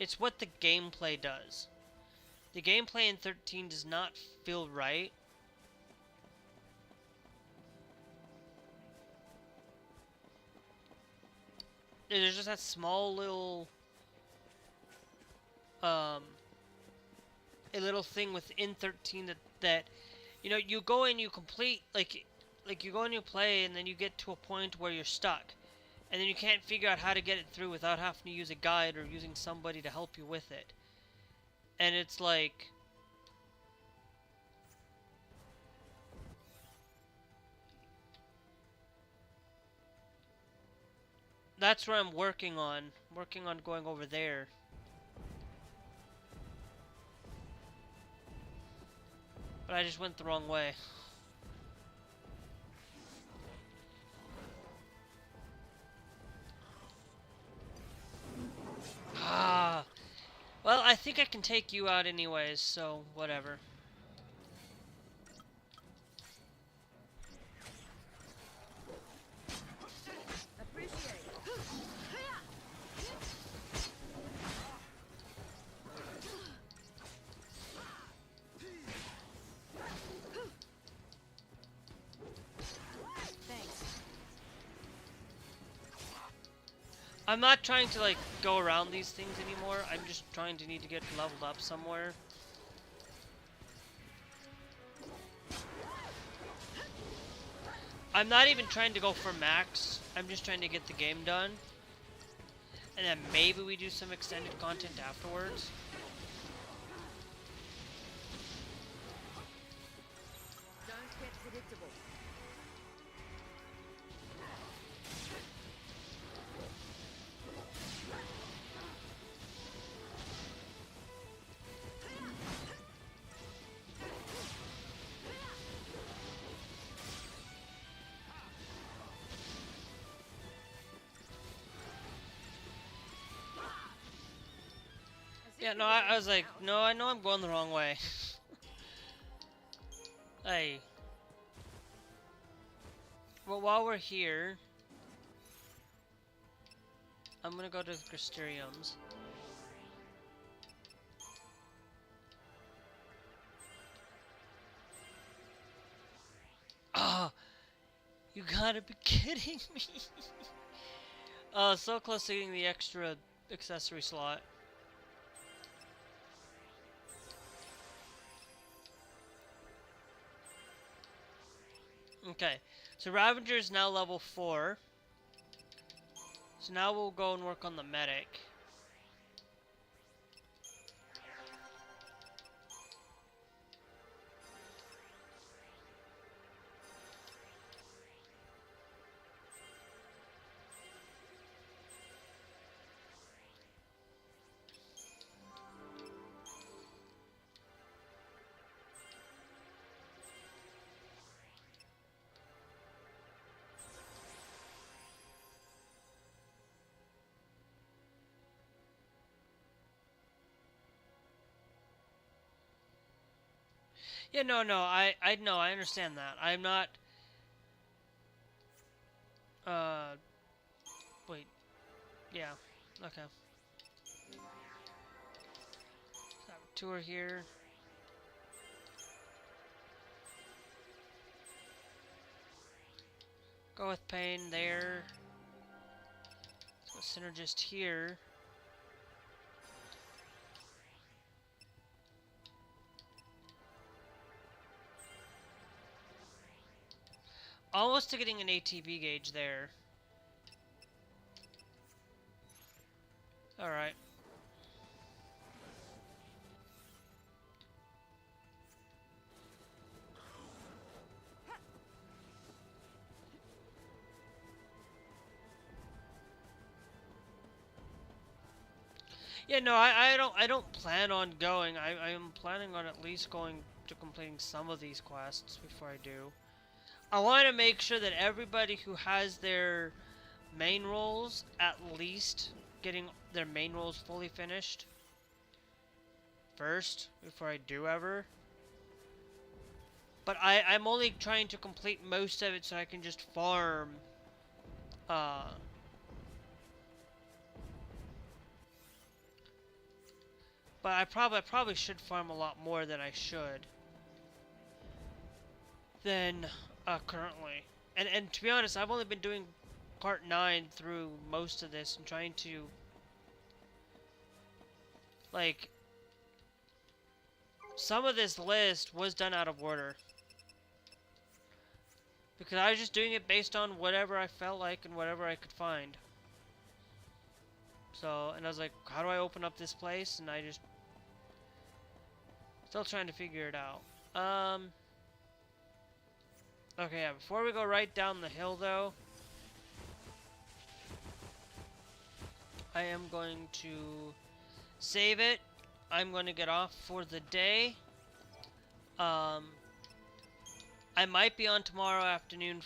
It's what the gameplay does. The gameplay in 13 does not feel right. There's just that small little a little thing within 13 that you know, you go and you complete like you go and you play, and then you get to a point where you're stuck, and then you can't figure out how to get it through without having to use a guide or using somebody to help you with it. And it's like, that's where I'm working on going over there. But I just went the wrong way. Ah. Well, I think I can take you out anyways, so whatever. Appreciate it. Thanks. I'm not trying to like go around these things anymore. I'm just trying to need to get leveled up somewhere. I'm not even trying to go for max. I'm just trying to get the game done. And then maybe we do some extended content afterwards. Don't get predictable. Yeah, no, I was like, no, I know I'm going the wrong way. Hey. Well, while we're here, I'm gonna go to the Crystariums. Ah, you gotta be kidding me. So close to getting the extra accessory slot. Okay, so Ravager is now level 4. So now we'll go and work on the medic. Yeah, no, I know, I understand that. I'm not, uh, wait, yeah, okay. Tour here. Go with Pain there. Let's go Synergist here. Almost to getting an ATB gauge there. Alright. Yeah, no, I don't plan on going. I am planning on at least going to completing some of these quests before I do. I want to make sure that everybody who has their main roles at least getting their main roles fully finished first before I do ever. But I'm only trying to complete most of it so I can just farm But I probably should farm a lot more than I should. Than currently. And to be honest, I've only been doing part 9 through most of this and trying to like some of this list was done out of order. Because I was just doing it based on whatever I felt like and whatever I could find. So, and I was like, how do I open up this place? And I just still trying to figure it out. Okay, yeah, before we go right down the hill though, I am going to save it. I'm going to get off for the day. I might be on tomorrow afternoon.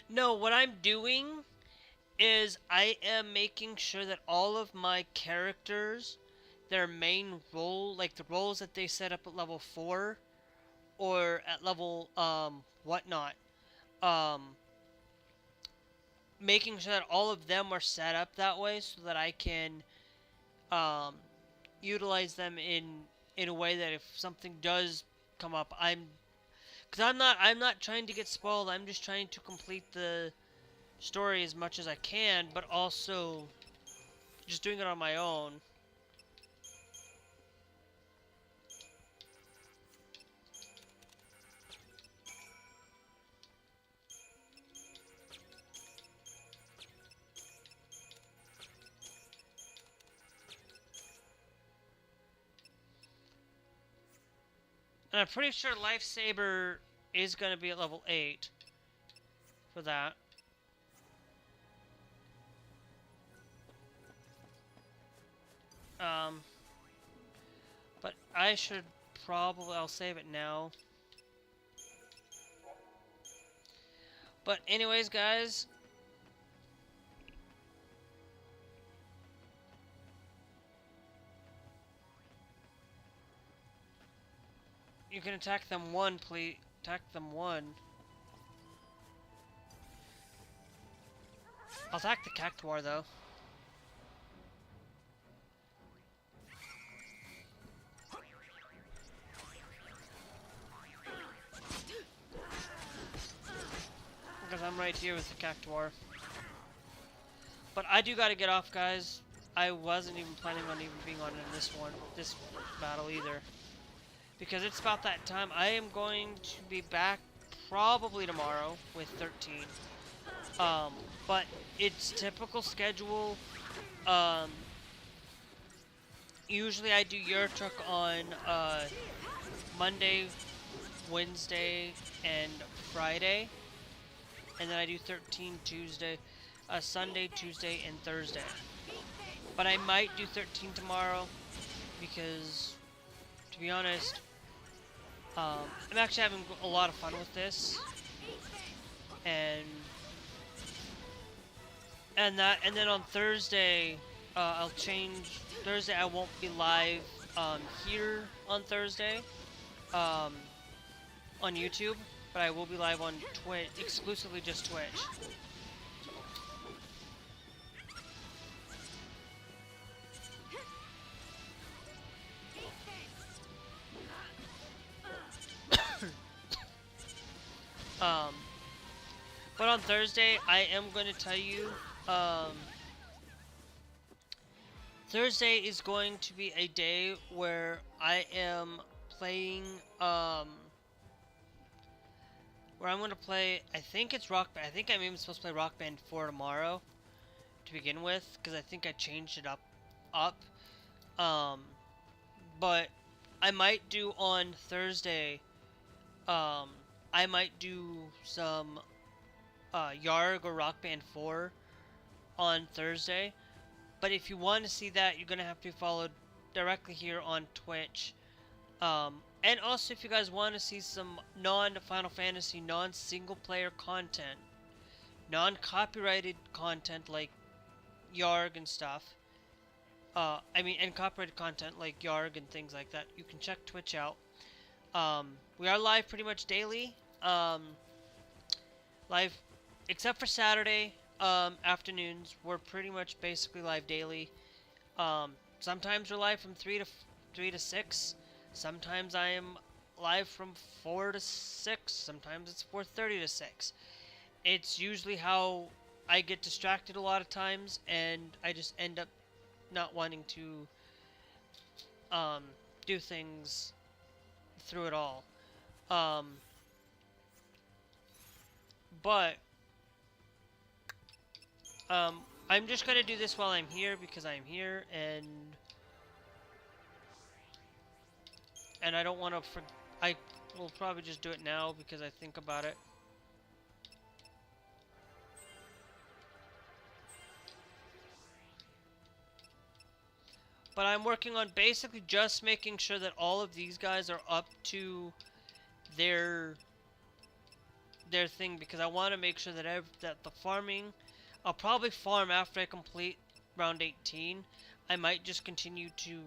No, what I'm doing is I am making sure that all of my characters, their main role, like the roles that they set up at level 4 or at level whatnot, making sure that all of them are set up that way so that I can um, utilize them in a way that if something does come up, because I'm not trying to get spoiled. I'm just trying to complete the story as much as I can, but also just doing it on my own. And I'm pretty sure Lifesaver is going to be at level 8 for that. But I should probably, I'll save it now. But anyways, guys, you can attack them one, please. Attack them one. I'll attack the Cactuar, though. Because I'm right here with the Cactuar. But I do gotta get off, guys. I wasn't even planning on even being on in this battle either. Because it's about that time. I am going to be back probably tomorrow with 13. But it's typical schedule. Usually I do Euro Truck on Monday, Wednesday, and Friday. And then I do 13 Tuesday, Sunday, Tuesday, and Thursday. But I might do 13 tomorrow because, to be honest, I'm actually having a lot of fun with this, and then on Thursday, I'll change. Thursday I won't be live here on Thursday, on YouTube, but I will be live on Twitch, exclusively just Twitch. But on Thursday, I am going to tell you, Thursday is going to be a day where I am playing, where I'm going to play, I think it's Rock Band, I think I'm even supposed to play Rock Band 4 tomorrow, to begin with, because I think I changed it up, but I might do on Thursday, I might do some Yarg or Rock Band 4 on Thursday. But if you want to see that, you're going to have to follow directly here on Twitch. And also, if you guys want to see some non-Final Fantasy, non-single player content, non-copyrighted content like Yarg and stuff, and copyrighted content like YARG and things like that. You can check Twitch out. We are live pretty much daily. Live, except for Saturday afternoons, we're pretty much basically live daily. Sometimes we're live from 3 to 6. Sometimes I am live from 4 to 6. Sometimes it's 4:30 to 6. It's usually how I get distracted a lot of times, and I just end up not wanting to do things through it all. Um, but I'm just gonna do this while I'm here because I'm here, and I don't want to. I will probably just do it now because I think about it. But I'm working on basically just making sure that all of these guys are up to their thing, because I want to make sure that that the farming, I'll probably farm after I complete round 18. I might just continue to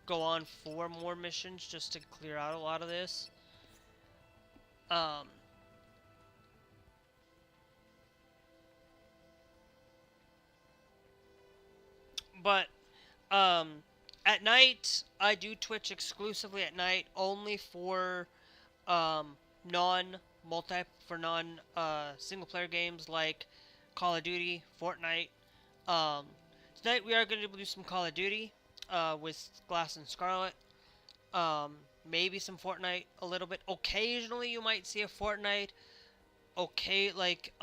go on 4 more missions just to clear out a lot of this. But at night, I do Twitch exclusively at night, only for non single player games like Call of Duty, Fortnite. Tonight we are going to do some Call of Duty with Glass and Scarlet. Maybe some Fortnite a little bit. Occasionally you might see a Fortnite. Okay, like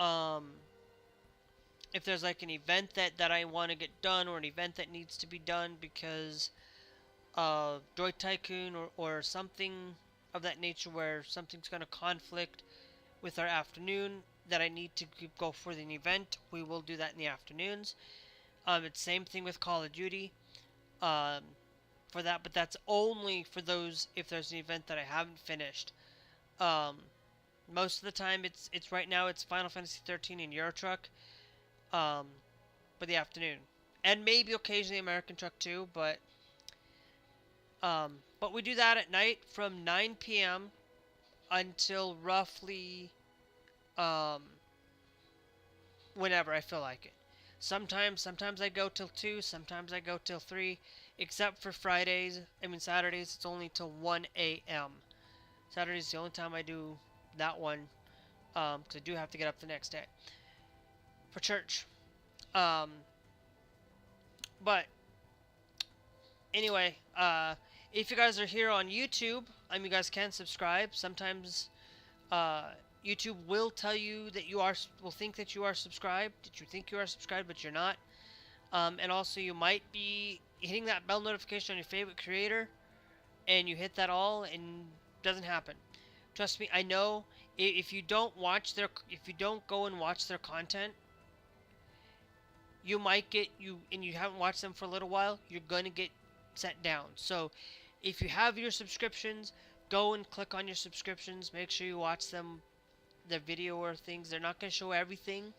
if there's like an event that I want to get done, or an event that needs to be done because Droid Tycoon or something of that nature, where something's going to conflict with our afternoon that I need to go for the event, we will do that in the afternoons. It's same thing with Call of Duty for that, but that's only for those if there's an event that I haven't finished. Most of the time it's right now it's Final Fantasy XIII and Euro Truck for the afternoon, and maybe occasionally American Truck too, but we do that at night from 9 p.m. until roughly whenever I feel like it. Sometimes I go till 2, sometimes I go till 3, except for Saturdays, it's only till 1 a.m. Saturdays is the only time I do that one, because I do have to get up the next day for church. But anyway, if you guys are here on YouTube, you guys can subscribe. Sometimes YouTube will tell you that will think that you are subscribed, that you think you are subscribed, but you're not. And also you might be hitting that bell notification on your favorite creator, and you hit that all, and it doesn't happen. Trust me, I know. If you don't go and watch their content, you might get and you haven't watched them for a little while, you're gonna get set down. So if you have your subscriptions, go and click on your subscriptions. Make sure you watch them, the video or things. They're not gonna show everything,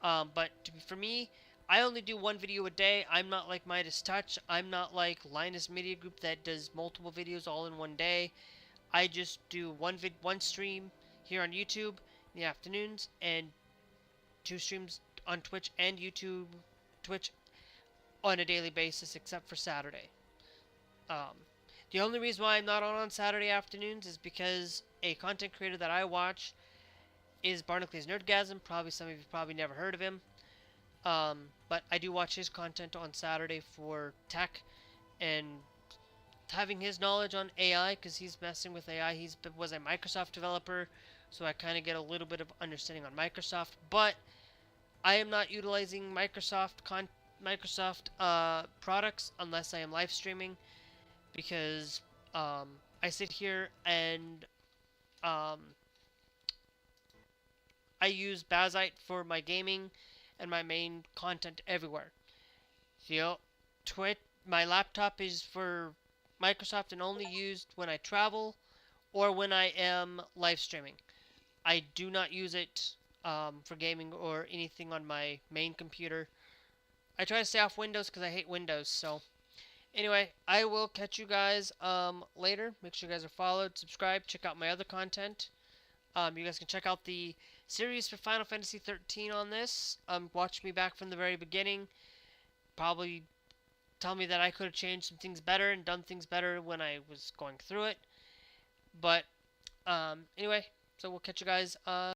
but for me, I only do 1 video a day. I'm not like Midas Touch. I'm not like Linus Media Group that does multiple videos all in one day. I just do one stream here on YouTube in the afternoons, and 2 streams on Twitch and Twitch on a daily basis, except for Saturday. The only reason why I'm not on Saturday afternoons is because a content creator that I watch is Barnacles Nerdgasm. Some of you probably never heard of him. But I do watch his content on Saturday for tech and having his knowledge on AI, because he's messing with AI. He was a Microsoft developer, so I kind of get a little bit of understanding on Microsoft. But I am not utilizing Microsoft products unless I am live streaming, because I sit here and I use Bazzite for my gaming and my main content everywhere. My laptop is for Microsoft and only used when I travel or when I am live streaming. I do not use it for gaming or anything on my main computer. I try to stay off Windows because I hate Windows, so Anyway, I will catch you guys later. Make sure you guys are followed, subscribe, check out my other content. You guys can check out the series for Final Fantasy XIII on this. Watch me back from the very beginning. Probably tell me that I could have changed some things better and done things better when I was going through it. But anyway, so we'll catch you guys